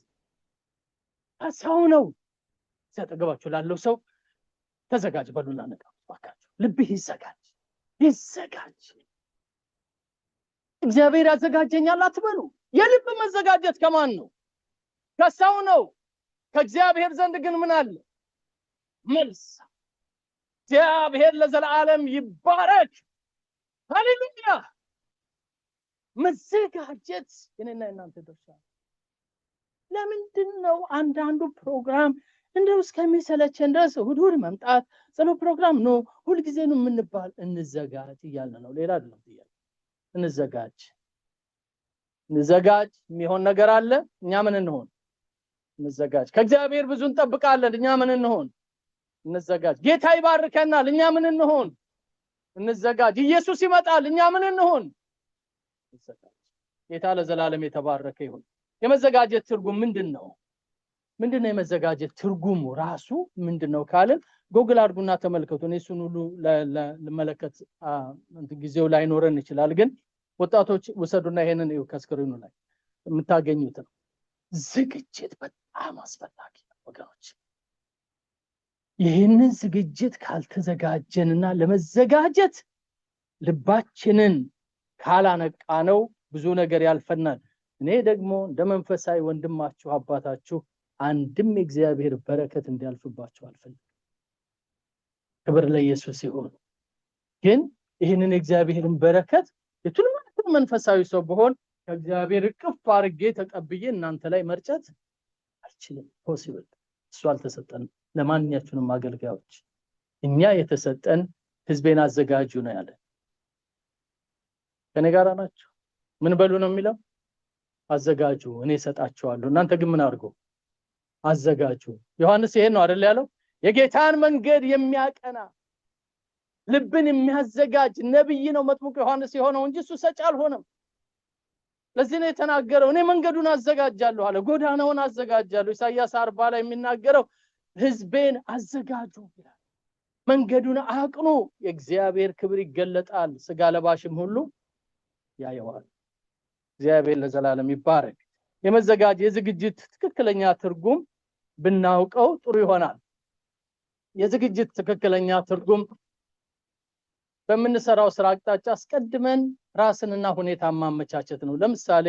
[SPEAKER 1] ከሰው ነው ተጠገባችሁ ላለው ሰው ተዘጋጅ በሉና ነቃባካችሁ ልብህ ይዘጋጅ እግዚአብሔር ያዘጋጀኛል አትበሉ የልብ መዘጋጀት ከማን ነው ከሰው ነው ከእግዚአብሔር ዘንድ ግን ምን አለ መልስ እግዚአብሔር ለዘላለም ይባረክ ሃሌሉያ መዘጋጀት የኔና እናንተ ድርሻ ለምንድነው አንዳንዱ ፕሮግራም እንደው እስከሚሰለቸን ድረስ እሑድ መምጣት ጸሎት ፕሮግራም ነው ሁሉ ጊዜ ነው የምንባል እንዘጋጅ ይያለ ነው ሌላ አይደለም ይያለ እንዘጋጅ የሚሆን ነገር አለ እኛ ምን እንሆን እንዘጋጅ ከእግዚአብሔር ብዙ እንጠብቃለን እኛ ምን እንሆን እንዘጋጅ ጌታ ይባርከናል እኛ ምን እንሆን እንዘጋጅ ኢየሱስ ይመጣል እኛ ምን እንሆን እንዘጋጅ ጌታ ለዘላለም የተባረከ ይሁን የመዘጋጀት ትርጉም ምንድነው የመዘጋጀት ትርጉሙ ራሱ ምንድነው ካልን ጎግል አድርጉና ተመልከቱ እሱን ሁሉ ለመለከት ጊዜው ላይ ኖረን ይችላል ግን ወጣቶች ወሰዱና ይሄንን ከስክሪኑ ላይ የምታገኙት ነው ዝግጅት በጣም አስፈላጊ ነው ወገኖች ይሄንን ዝግጅት ካልተዘጋጀንና ለመዘጋጀት ልባችንን ካላነቃነው ብዙ ነገር ያልፈናል እኔ ደግሞ እንደመንፈሳዊ ወንድማችሁ አባታችሁ አንድም እግዚአብሔር በረከት እንዲያልፍባችሁ አልፈልግም ክብር ለኢየሱስ ይሁን ግን ይሄንን እግዚአብሔርን በረከት የቱንም መንፈሳዊ ሰው በሆን ከእግዚአብሔር ቅፍ አርጌ ተቀብዬ እናንተ ላይ መርጨት አልችልም ፖሲብል እሱ አልተሰጠንም ለማንኛችንም አገልጋዮች እኛ የተሰጠን ህዝቤን አዘጋጁ ነው ያለ ከኔ ጋር ናችሁ ምን በሉ ነው የሚለው አዘጋጁ እኔ ሰጣችኋለሁ እናንተ ግን ምን አድርጉ አዘጋጁ ዮሐንስ ይሄን ነው አይደል ያለው የጌታን መንገድ የሚያቀና ልብን የሚያዘጋጅ ነብይ ነው መጥምቁ ዮሐንስ የሆነው እንጂ እሱ ሰጭ አልሆነም ለዚህ ነው የተናገረው እኔ መንገዱን አዘጋጃለሁ አለ ጎዳናውን አዘጋጃለሁ ኢሳይያስ 40 ላይ የሚናገረው ህዝቤን አዘጋጁ ይላል መንገዱን አቅኑ የእግዚአብሔር ክብር ይገለጣል ስጋ ለባሽም ሁሉ ያየዋል እግዚአብሔር ለዘላለም ይባረክ የዝግጅት ትክክለኛ ትርጉም ብናውቀው ጥሩ ይሆናል የዝግጅት ትክክለኛ ትርጉም በመንሰራው ስራ አቅጣጫ አስቀድመን ራስንና ሁኔታ ማመቻቸት ነው ለምሳሌ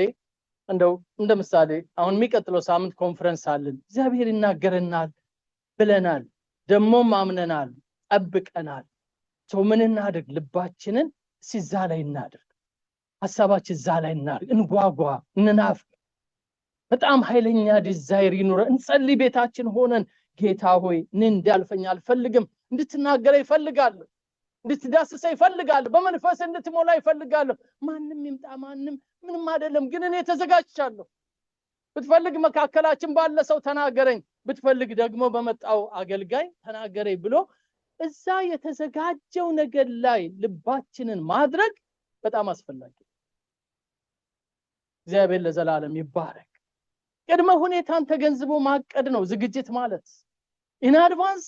[SPEAKER 1] እንደ ምሳሌ አሁን የሚቀጥለው ሳምንት ኮንፈረንስ አለን እግዚአብሔር ይናገረናል ብለናል ደሞም አምነናል ጠብቀናል ሰው ምን እናድርግ ልባችንን ሲዛ ላይ እናድርግ ሐሳባችን ዛ ላይ እናድርግ እንጓጓ እንናፍቅ በጣም ኃይለኛ ዲዛይር ይኑር እንጸልይ ቤታችን ሆነን ጌታ ሆይ እኔ እንዳልፈኝ አልፈልግም እንድትናገረ ይፈልጋል እንድትዳስሰ ይፈልጋል በመንፈስ እንድትሞላ ይፈልጋል ማንንም ይምጣ ማንንም ምንም አይደለም ግን እኔ ተዘጋጅቻለሁ ብትፈልግ መካከላችን ባለ ሰው ተናገረኝ ብትፈልግ ደግሞ በመጣው አገልጋይ ተናገረኝ ብሎ እዛ የተዘጋጀው ነገር ላይ ልባችንን ማድረግ በጣም አስፈላጊ እግዚአብሔር ለዘላለም ይባረክ ቅድመ ሁኔታን ተገንዝቦ ማቀድ ነው ዝግጅት ማለት ኢን አድቫንስ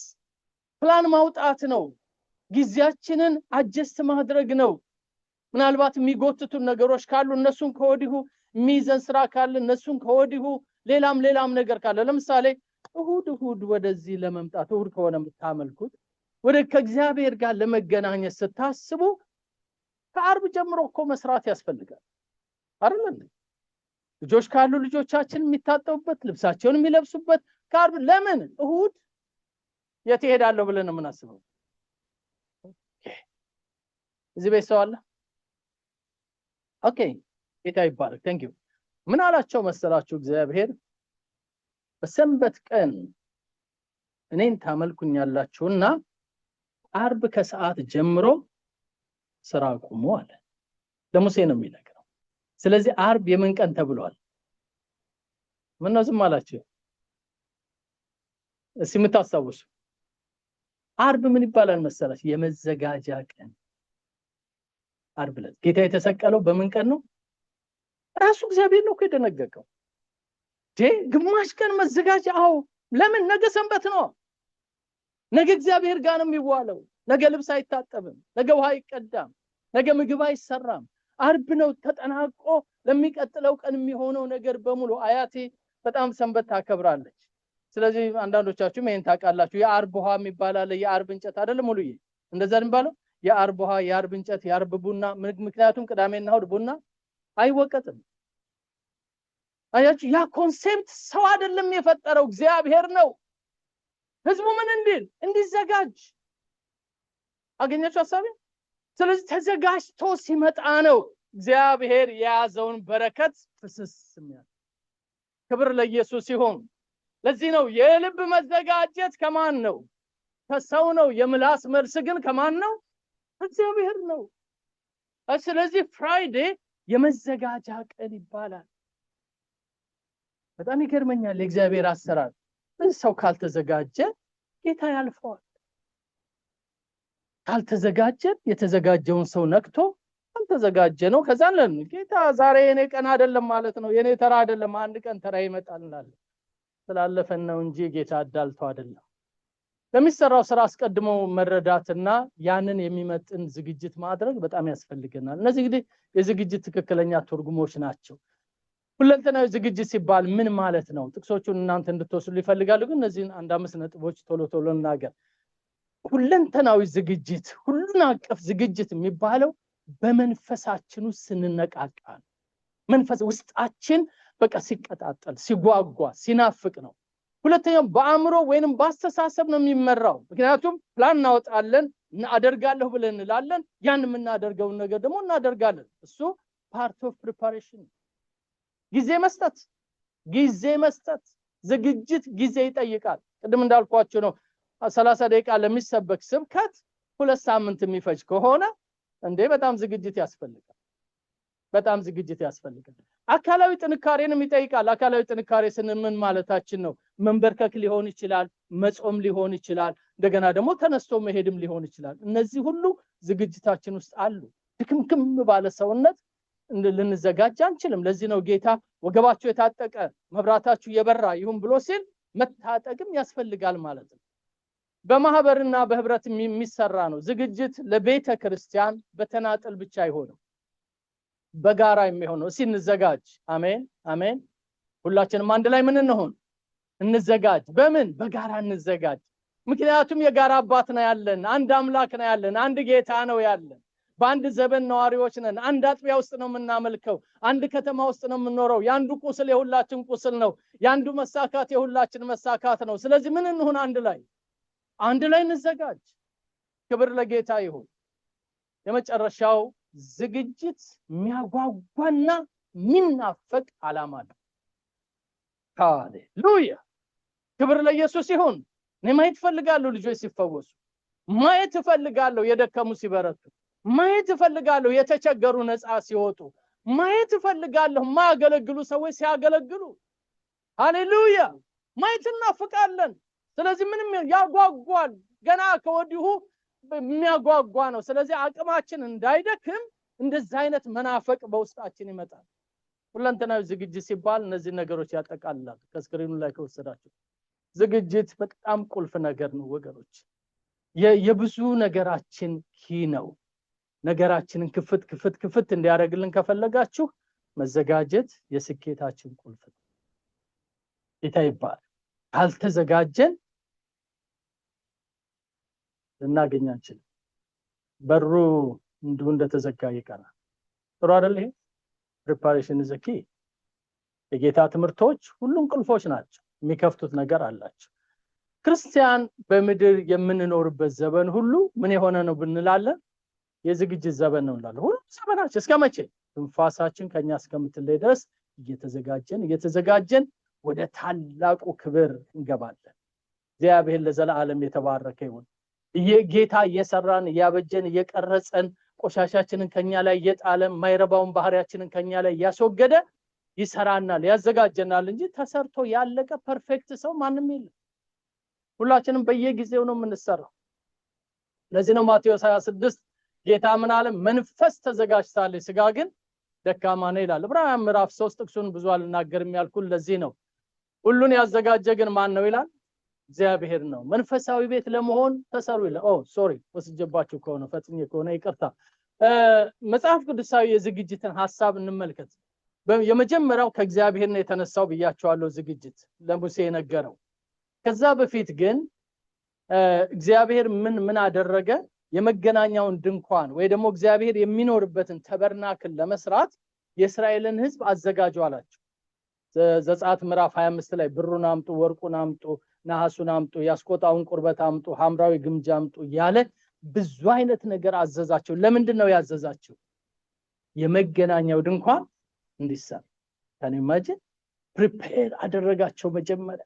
[SPEAKER 1] ፕላን ማውጣት ነው ጊዜያችንን አጀስት ማድረግ ነው ምናልባት የሚጎትቱ ነገሮች ካሉ እነሱን ከወዲሁ ሚዘን ስራ ካለ እነሱን ከወዲሁ ሌላም ነገር ካለ ለምሳሌ እሁድ ወደዚህ ለመምጣት እሁድ ከሆነ የምታመልኩት ወደ ከእግዚአብሔር ጋር ለመገናኘት ስታስቡ ከአርብ ጀምሮ እኮ መስራት ያስፈልጋል አይደል ልጆች ካሉ ልጆቻችን የሚታጠቡበት ልብሳቸውን የሚለብሱበት ከአርብ ለምን እሁድ የት ሄዳለሁ ብለን ነው የምናስበው እዚህ ቤት ሰው አለ ኦኬ ጌታ ይባረክ ታንክ ዩ ምን አላቸው መሰላችሁ እግዚአብሔር በሰንበት ቀን እኔን ታመልኩኛላችሁና አርብ ከሰዓት ጀምሮ ስራ አቁሙ አለ ለሙሴ ነው የሚነገረው ስለዚህ አርብ የምን ቀን ተብሏል ምን ነው ዝም አላችሁ እስኪ የምታስታውሱ አርብ ምን ይባላል መሰላችሁ የመዘጋጃ ቀን አርብ ዕለት ጌታ የተሰቀለው በምን ቀን ነው ራሱ እግዚአብሔር ነው የደነገገው ግማሽ ቀን መዘጋጃ ለምን ነገ ሰንበት ነው ነገ እግዚአብሔር ጋር ነው የሚዋለው ነገ ልብስ አይታጠብም፣ ነገ ውሃ አይቀዳም፣ ነገ ምግብ አይሰራም። አርብ ነው ተጠናቆ ለሚቀጥለው ቀን የሚሆነው ነገር በሙሉ። አያቴ በጣም ሰንበት ታከብራለች። ስለዚህ አንዳንዶቻችሁ ይሄን ታውቃላችሁ። የአርብ ውሃ የሚባል አለ። የአርብ እንጨት አይደለም ሙሉዬ፣ እንደዛ የሚባለው የአርብ ውሃ፣ የአርብ እንጨት፣ የአርብ ቡና። ምክንያቱም ቅዳሜና እሑድ ቡና አይወቀጥም። አያችሁ፣ ያ ኮንሴፕት ሰው አይደለም የፈጠረው፣ እግዚአብሔር ነው። ህዝቡ ምን እንዲዘጋጅ አገኛችሁ ሐሳቤ? ስለዚህ ተዘጋጅቶ ሲመጣ ነው እግዚአብሔር የያዘውን በረከት ፍስስ የሚያደርግ። ክብር ለኢየሱስ ይሁን። ለዚህ ነው የልብ መዘጋጀት ከማን ነው? ከሰው ነው። የምላስ መልስ ግን ከማን ነው? እግዚአብሔር ነው። ስለዚህ ፍራይዴ የመዘጋጃ ቀን ይባላል። በጣም ይገርመኛል የእግዚአብሔር አሰራር። ሰው ካልተዘጋጀ ጌታ ያልፈዋል። ካልተዘጋጀ የተዘጋጀውን ሰው ነክቶ ካልተዘጋጀ ነው ከዛለን ጌታ ዛሬ የኔ ቀን አይደለም ማለት ነው፣ የኔ ተራ አይደለም፣ አንድ ቀን ተራ ይመጣል እንላለን። ስላለፈን ነው እንጂ ጌታ አዳልቶ አይደለም። ለሚሰራው ስራ አስቀድሞ መረዳትና ያንን የሚመጥን ዝግጅት ማድረግ በጣም ያስፈልገናል። እነዚህ እንግዲህ የዝግጅት ትክክለኛ ትርጉሞች ናቸው። ሁለንተናዊ ዝግጅት ሲባል ምን ማለት ነው? ጥቅሶቹን እናንተ እንድትወስዱ ይፈልጋሉ፣ ግን እነዚህን አንድ 5 ነጥቦች ቶሎ እናገር። ሁለንተናዊ ዝግጅት፣ ሁሉን አቀፍ ዝግጅት የሚባለው በመንፈሳችን ውስጥ ስንነቃቃ፣ መንፈስ ውስጣችን በቃ ሲቀጣጠል፣ ሲጓጓ፣ ሲናፍቅ ነው። ሁለተኛው በአእምሮ ወይንም በአስተሳሰብ ነው የሚመራው። ምክንያቱም ፕላን እናወጣለን፣ እናደርጋለሁ ብለን እንላለን፣ ያን የምናደርገውን ነገር ደግሞ እናደርጋለን። እሱ ፓርት ኦፍ ፕሪፓሬሽን። ጊዜ መስጠት ዝግጅት ጊዜ ይጠይቃል። ቅድም እንዳልኳችሁ ነው 30 ደቂቃ ለሚሰበክ ስብከት 2 ሳምንት የሚፈጅ ከሆነ በጣም ዝግጅት ያስፈልጋል። አካላዊ ጥንካሬንም ይጠይቃል። አካላዊ ጥንካሬ ስንምን ማለታችን ነው? መንበርከክ ሊሆን ይችላል፣ መጾም ሊሆን ይችላል፣ እንደገና ደግሞ ተነስቶ መሄድም ሊሆን ይችላል። እነዚህ ሁሉ ዝግጅታችን ውስጥ አሉ። ድክምክም ባለ ሰውነት ልንዘጋጅ አንችልም። ለዚህ ነው ጌታ ወገባችሁ የታጠቀ መብራታችሁ የበራ ይሁን ብሎ ሲል መታጠቅም ያስፈልጋል ማለት ነው። በማህበርና በህብረት የሚሰራ ነው ዝግጅት። ለቤተ ክርስቲያን በተናጠል ብቻ አይሆንም፣ በጋራ የሚሆነው። እንዘጋጅ። አሜን። ሁላችንም አንድ ላይ ምን እንዘጋጅ። በምን? በጋራ እንዘጋጅ። ምክንያቱም የጋራ አባት ነው ያለን፣ አንድ አምላክ ነው ያለን፣ አንድ ጌታ ነው ያለን። በአንድ ዘመን ነዋሪዎች ነን። አንድ አጥቢያ ውስጥ ነው የምናመልከው፣ አንድ ከተማ ውስጥ ነው የምንኖረው። ያንዱ ቁስል የሁላችን ቁስል ነው፣ ያንዱ መሳካት የሁላችን መሳካት ነው። ስለዚህ ምን እንሁን? አንድ ላይ እንዘጋጅ። ክብር ለጌታ ይሁን። የመጨረሻው ዝግጅት የሚያጓጓና የሚናፈቅ ዓላማ ነው። ሃሌሉያ! ክብር ለኢየሱስ ይሁን። እኔ ማየት እፈልጋለሁ ልጆች ሲፈወሱ፣ ማየት እፈልጋለሁ የደከሙ ሲበረቱ፣ ማየት እፈልጋለሁ የተቸገሩ ነፃ ሲወጡ፣ ማየት እፈልጋለሁ ማያገለግሉ ሰዎች ሲያገለግሉ። ሃሌሉያ! ማየት እናፍቃለን። ስለዚህ ምንም ያጓጓል፣ ገና ከወዲሁ የሚያጓጓ ነው። ስለዚህ አቅማችን እንዳይደክም እንደዚህ አይነት መናፈቅ በውስጣችን ይመጣል። ሁለንተናዊ ዝግጅት ሲባል እነዚህ ነገሮች ያጠቃልላል። ከስክሪኑ ላይ ከወሰዳችሁ ዝግጅት በጣም ቁልፍ ነገር ነው ወገኖች። የብዙ ነገራችን ኪ ነው። ነገራችንን ክፍት እንዲያደርግልን ከፈለጋችሁ መዘጋጀት የስኬታችን ቁልፍ ነው። ይታይባል። ካልተዘጋጀን ልናገኛችን በሩ እንዲሁ እንደተዘጋ ይቀራል። ጥሩ አይደል? ይሄ ፕሪፓሬሽን ዘኪ። የጌታ ትምህርቶች ሁሉም ቁልፎች ናቸው፣ የሚከፍቱት ነገር አላቸው። ክርስቲያን በምድር የምንኖርበት ዘመን ሁሉ ምን የሆነ ነው ብንላለን? የዝግጅት ዘመን ነው እንላለን። ሁሉ ዘመናችን እስከመቼ? ትንፋሳችን ከኛ እስከምትለይ ድረስ እየተዘጋጀን ወደ ታላቁ ክብር እንገባለን። እግዚአብሔር ለዘላለም የተባረከ ይሁን። ጌታ እየሰራን እያበጀን እየቀረጸን ቆሻሻችንን ከኛ ላይ እየጣለ ማይረባውን ባህሪያችንን ከኛ ላይ ያስወገደ ይሰራናል፣ ያዘጋጀናል እንጂ ተሰርቶ ያለቀ ፐርፌክት ሰው ማንም የለም። ሁላችንም በየጊዜው ነው የምንሰራው። ለዚህ ነው ማቴዎስ 26 ጌታ ምን አለ? መንፈስ ተዘጋጅታለች፣ ስጋ ግን ደካማ ነው ይላል። ዕብራውያን ምዕራፍ 3 ጥቅሱን ብዙ አልናገርም ያልኩት ለዚህ ነው። ሁሉን ያዘጋጀ ግን ማን ነው ይላል? እግዚአብሔር ነው። መንፈሳዊ ቤት ለመሆን ተሰሩ ይላል። ሶሪ ወስጀባችሁ ከሆነ ፈጥኜ ከሆነ ይቅርታ። መጽሐፍ ቅዱሳዊ የዝግጅትን ሐሳብ እንመልከት። የመጀመሪያው ከእግዚአብሔር ነው የተነሳው ብያቸዋለሁ። ዝግጅት ለሙሴ ነገረው። ከዛ በፊት ግን እግዚአብሔር ምን አደረገ? የመገናኛውን ድንኳን ወይ ደግሞ እግዚአብሔር የሚኖርበትን ተበርናክል ለመስራት የእስራኤልን ሕዝብ አዘጋጁ አላቸው። ዘጸአት ምዕራፍ 25 ላይ ብሩን አምጡ፣ ወርቁን አምጡ፣ ነሐሱን አምጡ፣ ያስቆጣውን ቁርበት አምጡ፣ ሐምራዊ ግምጃ አምጡ ያለ ብዙ አይነት ነገር አዘዛቸው። ለምንድን ነው ያዘዛቸው? የመገናኛው ድንኳን እንዲሰራ ታኔማጅን ፕሪፔር አደረጋቸው መጀመሪያ።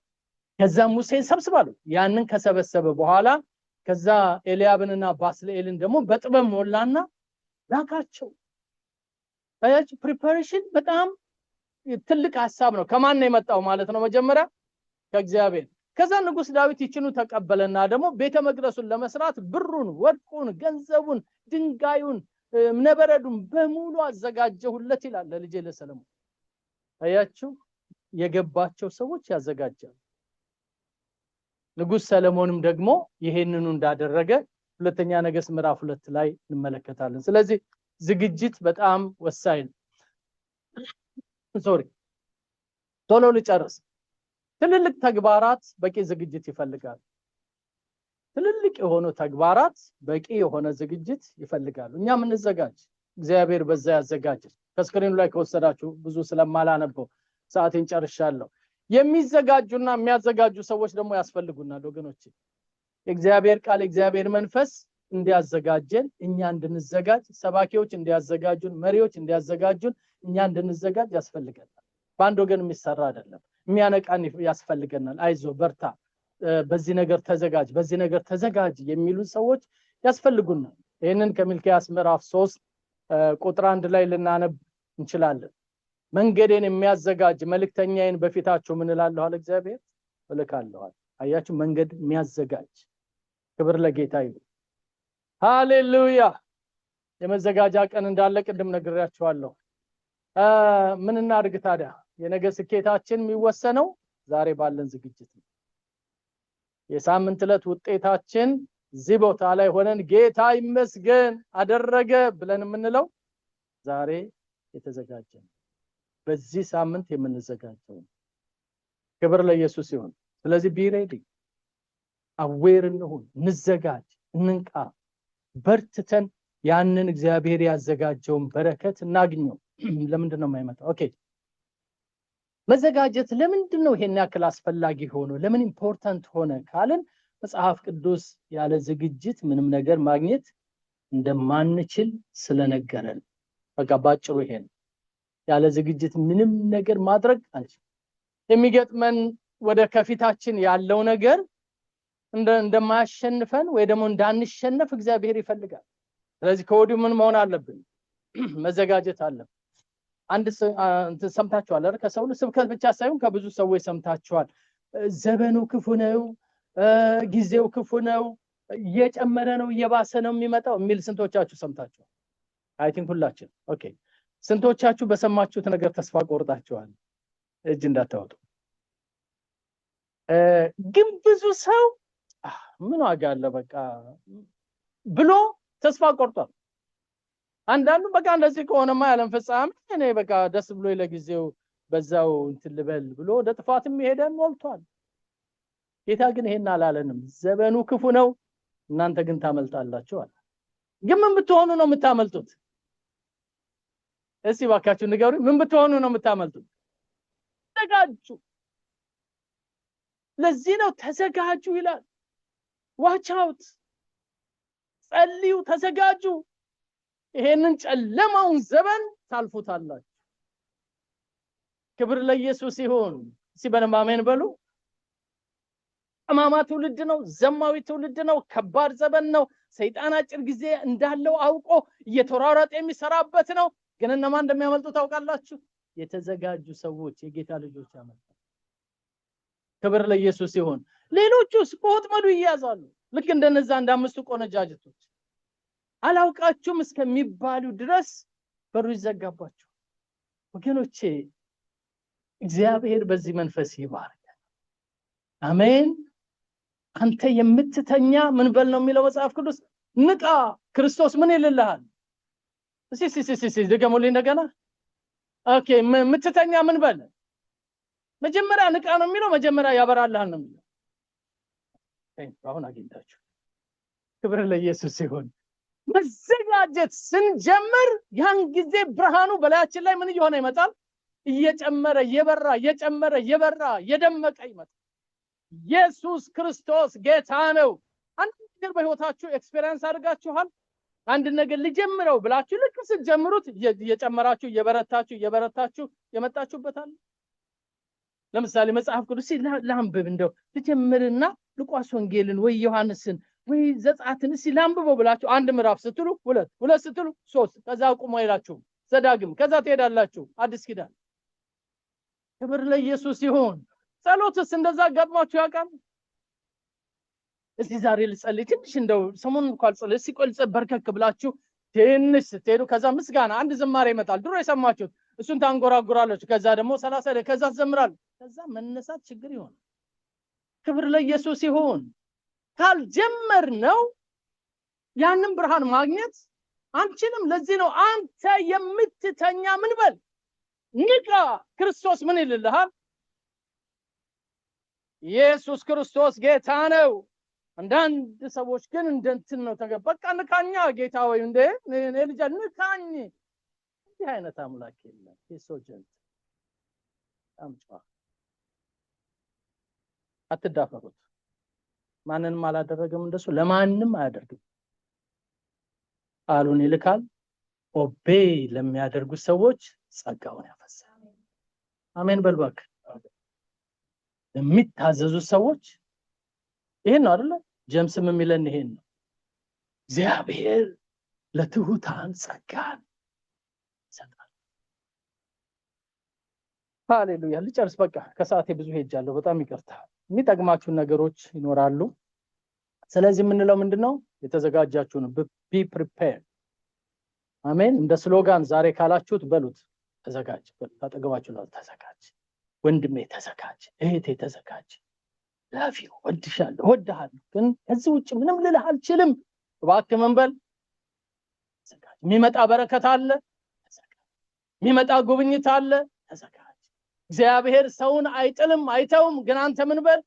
[SPEAKER 1] ከዛ ሙሴ ሰብስባሉ። ያንን ከሰበሰበ በኋላ ከዛ ኤልያብንና ባስልኤልን ደግሞ በጥበብ ሞላና ላካቸው። ታያችሁ፣ ፕሪፓሬሽን በጣም ትልቅ ሐሳብ ነው። ከማን ነው የመጣው ማለት ነው? መጀመሪያ ከእግዚአብሔር። ከዛ ንጉስ ዳዊት ይችኑ ተቀበለና ደግሞ ቤተ መቅደሱን ለመስራት ብሩን፣ ወርቁን፣ ገንዘቡን፣ ድንጋዩን፣ ነበረዱን በሙሉ አዘጋጀሁለት ይላል ለልጄ ለሰለሞን። ታያችሁ፣ የገባቸው ሰዎች ያዘጋጃሉ። ንጉስ ሰለሞንም ደግሞ ይሄንኑ እንዳደረገ ሁለተኛ ነገሥት ምዕራፍ 2 ላይ እንመለከታለን። ስለዚህ ዝግጅት በጣም ወሳኝ ነው። ቶሎ ልጨርስ። ትልልቅ ተግባራት በቂ ዝግጅት ይፈልጋሉ። ትልልቅ የሆኑ ተግባራት በቂ የሆነ ዝግጅት ይፈልጋሉ። እኛም እንዘጋጅ፣ እግዚአብሔር በዛ ያዘጋጃል። ከስክሪኑ ላይ ከወሰዳችሁ ብዙ ስለማላነበው ሰዓቴን ጨርሻለሁ። የሚዘጋጁና የሚያዘጋጁ ሰዎች ደግሞ ያስፈልጉናል ወገኖች። የእግዚአብሔር ቃል የእግዚአብሔር መንፈስ እንዲያዘጋጀን እኛ እንድንዘጋጅ፣ ሰባኪዎች እንዲያዘጋጁን፣ መሪዎች እንዲያዘጋጁን እኛ እንድንዘጋጅ ያስፈልገናል። በአንድ ወገን የሚሰራ አይደለም። የሚያነቃን ያስፈልገናል። አይዞ በርታ፣ በዚህ ነገር ተዘጋጅ፣ በዚህ ነገር ተዘጋጅ የሚሉ ሰዎች ያስፈልጉናል። ይሄንን ከሚልክያስ ምዕራፍ 3 ቁጥር 1 ላይ ልናነብ እንችላለን። መንገዴን የሚያዘጋጅ መልእክተኛዬን በፊታችሁ ምን እላለሁ አለ እግዚአብሔር፣ እልካለሁ። አያችሁ፣ መንገድ የሚያዘጋጅ። ክብር ለጌታ ይሁን። ሃሌሉያ። የመዘጋጃ ቀን እንዳለ ቅድም ነግሬያችኋለሁ። ምን እናድርግ ታዲያ? የነገ ስኬታችን የሚወሰነው ዛሬ ባለን ዝግጅት ነው። የሳምንት ዕለት ውጤታችን እዚህ ቦታ ላይ ሆነን ጌታ ይመስገን አደረገ ብለን የምንለው ዛሬ የተዘጋጀ ነው። በዚህ ሳምንት የምንዘጋጀው። ክብር ለኢየሱስ ይሁን። ስለዚህ ቢ ሬዲ፣ አዌር እንሁን፣ እንዘጋጅ፣ እንንቃ፣ በርትተን ያንን እግዚአብሔር ያዘጋጀውን በረከት እናግኘው። ለምንድን ነው የማይመጣው? ኦኬ፣ መዘጋጀት ለምንድን ነው ይሄን ያክል አስፈላጊ ሆኖ ለምን ኢምፖርታንት ሆነ ካልን መጽሐፍ ቅዱስ ያለ ዝግጅት ምንም ነገር ማግኘት እንደማንችል ስለነገረን፣ በቃ ባጭሩ ይሄን ያለ ዝግጅት ምንም ነገር ማድረግ አንችልም። የሚገጥመን ወደ ከፊታችን ያለው ነገር እንደማያሸንፈን ወይ ደግሞ እንዳንሸነፍ እግዚአብሔር ይፈልጋል። ስለዚህ ከወዲሁ ምን መሆን አለብን? መዘጋጀት አለብን። አንድ ሰምታችኋል አይደል? ከሰው ስብከት ብቻ ሳይሆን ከብዙ ሰዎች ሰምታችኋል። ዘመኑ ክፉ ነው፣ ጊዜው ክፉ ነው፣ እየጨመረ ነው፣ እየባሰ ነው የሚመጣው የሚል ስንቶቻችሁ ሰምታችኋል? አይ ቲንክ ሁላችን። ኦኬ፣ ስንቶቻችሁ በሰማችሁት ነገር ተስፋ ቆርጣችኋል? እጅ እንዳታወጡ። ግን ብዙ ሰው ምን ዋጋ አለ በቃ ብሎ ተስፋ ቆርጧል። አንዳንዱ በቃ እንደዚህ ከሆነማ ያለም ፍጻሜ እኔ በቃ ደስ ብሎ ለጊዜው በዛው እንትን ልበል ብሎ ወደ ጥፋትም ይሄዳል ሞልቷል። ጌታ ግን ይሄን አላለንም። ዘመኑ ክፉ ነው፣ እናንተ ግን ታመልጣላችሁ አለ። ግን ምን ብትሆኑ ነው የምታመልጡት? እስቲ ባካችሁ ንገሩኝ፣ ምን ብትሆኑ ነው የምታመልጡት? ተዘጋጁ። ለዚህ ነው ተዘጋጁ ይላል። ዋች አውት፣ ጸልዩ፣ ተዘጋጁ። ይሄንን ጨለማውን ዘመን ታልፉታላችሁ። ክብር ለኢየሱስ ይሁን። ሲበነም አሜን በሉ። ጠማማ ትውልድ ነው፣ ዘማዊ ትውልድ ነው፣ ከባድ ዘመን ነው። ሰይጣን አጭር ጊዜ እንዳለው አውቆ እየተሯሯጠ የሚሰራበት ነው። ግን እነማን እንደሚያመልጡ ታውቃላችሁ? የተዘጋጁ ሰዎች፣ የጌታ ልጆች ያመልጣሉ። ክብር ለኢየሱስ ይሁን። ሌሎቹስ በወጥመዱ ይያዛሉ። ልክ እንደነዛ እንደ 5 ቆነጃጅቶች አላውቃችሁም እስከሚባሉ ድረስ በሩ ይዘጋባቸው። ወገኖቼ እግዚአብሔር በዚህ መንፈስ ይባርክ። አሜን። አንተ የምትተኛ ምን በል ነው የሚለው መጽሐፍ ቅዱስ? ንቃ፣ ክርስቶስ ምን ይልልሃል? እሺ ድገሙልኝ እንደገና። ኦኬ፣ የምትተኛ ምን በል? መጀመሪያ ንቃ ነው የሚለው፣ መጀመሪያ ያበራልሃል ነው የሚለው። አሁን አግኝታችሁ። ክብር ለኢየሱስ ይሁን። መዘጋጀት ስንጀምር ያን ጊዜ ብርሃኑ በላያችን ላይ ምን እየሆነ ይመጣል? እየጨመረ እየበራ እየጨመረ እየበራ እየደመቀ ይመጣል። ኢየሱስ ክርስቶስ ጌታ ነው። አንድ ነገር በህይወታችሁ ኤክስፒሪየንስ አድርጋችኋል? አንድ ነገር ልጀምረው ብላችሁ ልክ ስትጀምሩት እየጨመራችሁ እየበረታችሁ የመጣችሁበታል። ለምሳሌ መጽሐፍ ቅዱስ ላንብብ እንደው ልጀምርና ሉቃስ ወንጌልን ወይ ዮሐንስን ወይ ዘጸአትን ላንብበው ብላችሁ አንድ ምዕራፍ ስትሉ ሁለት ስትሉ 3 ከዛ አቁሙ አይላችሁ ዘዳግም ከዛ ትሄዳላችሁ አዲስ ኪዳን። ክብር ለኢየሱስ ይሁን። ጸሎትስ እንደዛ ገጥሟችሁ ያውቃል? እስቲ ዛሬ ልጸልይ ትንሽ እንደው ሰሞኑን እንኳን ጸልይ ሲቆልጽ በርከክ ብላችሁ ትንሽ ስትሄዱ ከዛ ምስጋና አንድ ዝማሬ ይመጣል ድሮ የሰማችሁት እሱን ታንጎራጉራላችሁ። ከዛ ደግሞ 30 ከዛ ዘምራል። ከዛ መነሳት ችግር ይሆን። ክብር ለኢየሱስ ይሁን። ካልጀመርነው ያንን ብርሃን ማግኘት አንችልም። ለዚህ ነው አንተ የምትተኛ ምን በል? ንቃ፣ ክርስቶስ ምን ይልልሃል? ኢየሱስ ክርስቶስ ጌታ ነው። አንዳንድ ሰዎች ግን እንደንትን ነው በቃ ንካኛ ጌታ ወይ እንደ እኔ ልጅ ንካኝ። እንዲህ አይነት አምላክ የለም። የሶጀንት አምጫ አትዳፈሩት። ማንንም አላደረገም እንደሱ ለማንም አያደርግም። ቃሉን ይልካል። ኦቤይ ለሚያደርጉ ሰዎች ጸጋውን ያፈሳል። አሜን በልባክ። ለሚታዘዙ ሰዎች ይሄን ነው አይደል? ጀምስም የሚለን ይሄን ነው። እግዚአብሔር ለትሁታን ጸጋን ይሰጣል። ሃሌሉያ። ልጨርስ በቃ ከሰዓቴ ብዙ ሄጃለሁ። በጣም ይቅርታ። የሚጠቅማችሁ ነገሮች ይኖራሉ። ስለዚህ የምንለው ምንድነው? የተዘጋጃችሁ ነው። ቢ ፕሪፔር። አሜን። እንደ ስሎጋን ዛሬ ካላችሁት በሉት ተዘጋጅ። ታጠገባችሁ ነው ተዘጋጅ። ወንድሜ ተዘጋጅ፣ እህቴ ተዘጋጅ። ላፊው ወድሻለሁ ወድሃለሁ ግን ከዚህ ውጭ ምንም ልልህ አልችልም። እባክህ ምን በል? ተዘጋጅ። የሚመጣ በረከት አለ፣ ተዘጋጅ። የሚመጣ ጉብኝት አለ፣ ተዘጋጅ። እግዚአብሔር ሰውን አይጥልም አይተውም፣ ግን አንተ ምን በል?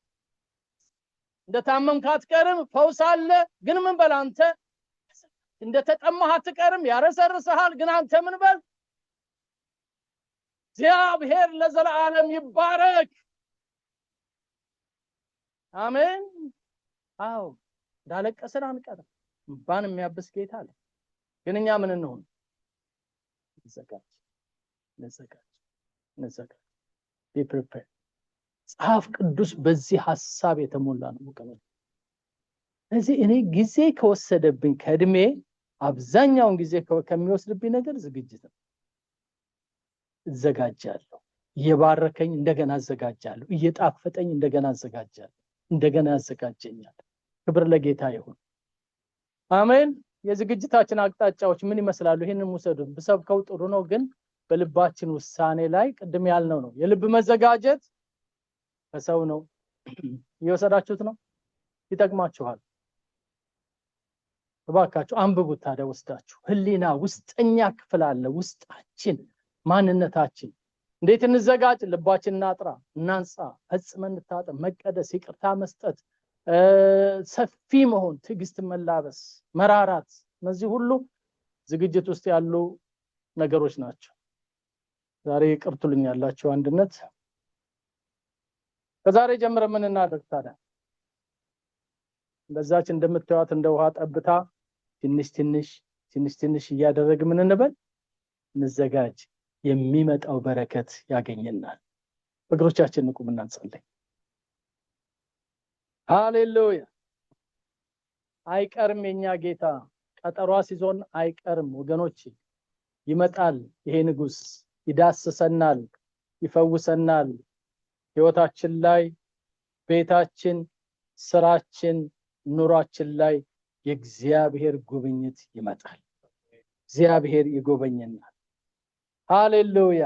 [SPEAKER 1] እንደታመምክ አትቀርም፣ ፈውስ አለ፣ ግን ምን በል አንተ? እንደተጠማህ አትቀርም፣ ያረሰርስሃል፣ ግን አንተ ምን በል? እግዚአብሔር ለዘላለም ይባረክ። አሜን። አዎ እንዳለቀስን አንቀርም። እንባን የሚያብስ ጌታ አለ። ግን እኛ ምን እንሆን? እንዘጋጅ። be prepared። መጽሐፍ ቅዱስ በዚህ ሐሳብ የተሞላ ነው ወገኖች። ስለዚህ እኔ ጊዜ ከወሰደብኝ ከእድሜ አብዛኛውን ጊዜ ከሚወስድብኝ ነገር ዝግጅት ነው። እዘጋጃለሁ። እየባረከኝ እንደገና አዘጋጃለሁ። እየጣፈጠኝ እንደገና አዘጋጃለሁ። እንደገና ያዘጋጀኛል። ክብር ለጌታ ይሁን። አሜን። የዝግጅታችን አቅጣጫዎች ምን ይመስላሉ? ይሄንን ሙሰዱ። በሰብከው ጥሩ ነው፣ ግን በልባችን ውሳኔ ላይ ቅድም ያልነው ነው። የልብ መዘጋጀት ከሰው ነው። እየወሰዳችሁት ነው፣ ይጠቅማችኋል። እባካችሁ አንብቡት። ታዲያ ወስዳችሁ ህሊና ውስጠኛ ክፍል አለ። ውስጣችን ማንነታችን እንዴት እንዘጋጅ? ልባችን እናጥራ፣ እናንጻ፣ ፈጽመን እንታጠብ፣ መቀደስ፣ ይቅርታ መስጠት፣ ሰፊ መሆን፣ ትዕግስት መላበስ፣ መራራት፣ እነዚህ ሁሉ ዝግጅት ውስጥ ያሉ ነገሮች ናቸው። ዛሬ ይቅርቱልኛላችሁ አንድነት። ከዛሬ ጀምረን ምን እናድርግ ታዲያ? በዛች እንደምታዩት እንደ ውሃ ጠብታ ትንሽ ትንሽ እያደረግን ምን እንበል? እንዘጋጅ። የሚመጣው በረከት ያገኘናል። በእግሮቻችን እንቁምና እንጸልይ። ሃሌሉያ። አይቀርም የኛ ጌታ ቀጠሮ ሲዞን አይቀርም ወገኖች። ይመጣል። ይሄ ንጉስ ይዳስሰናል፣ ይፈውሰናል። ህይወታችን ላይ፣ ቤታችን፣ ስራችን፣ ኑሯችን ላይ የእግዚአብሔር ጉብኝት ይመጣል። እግዚአብሔር ይጎበኘናል። ሃሌሉያ።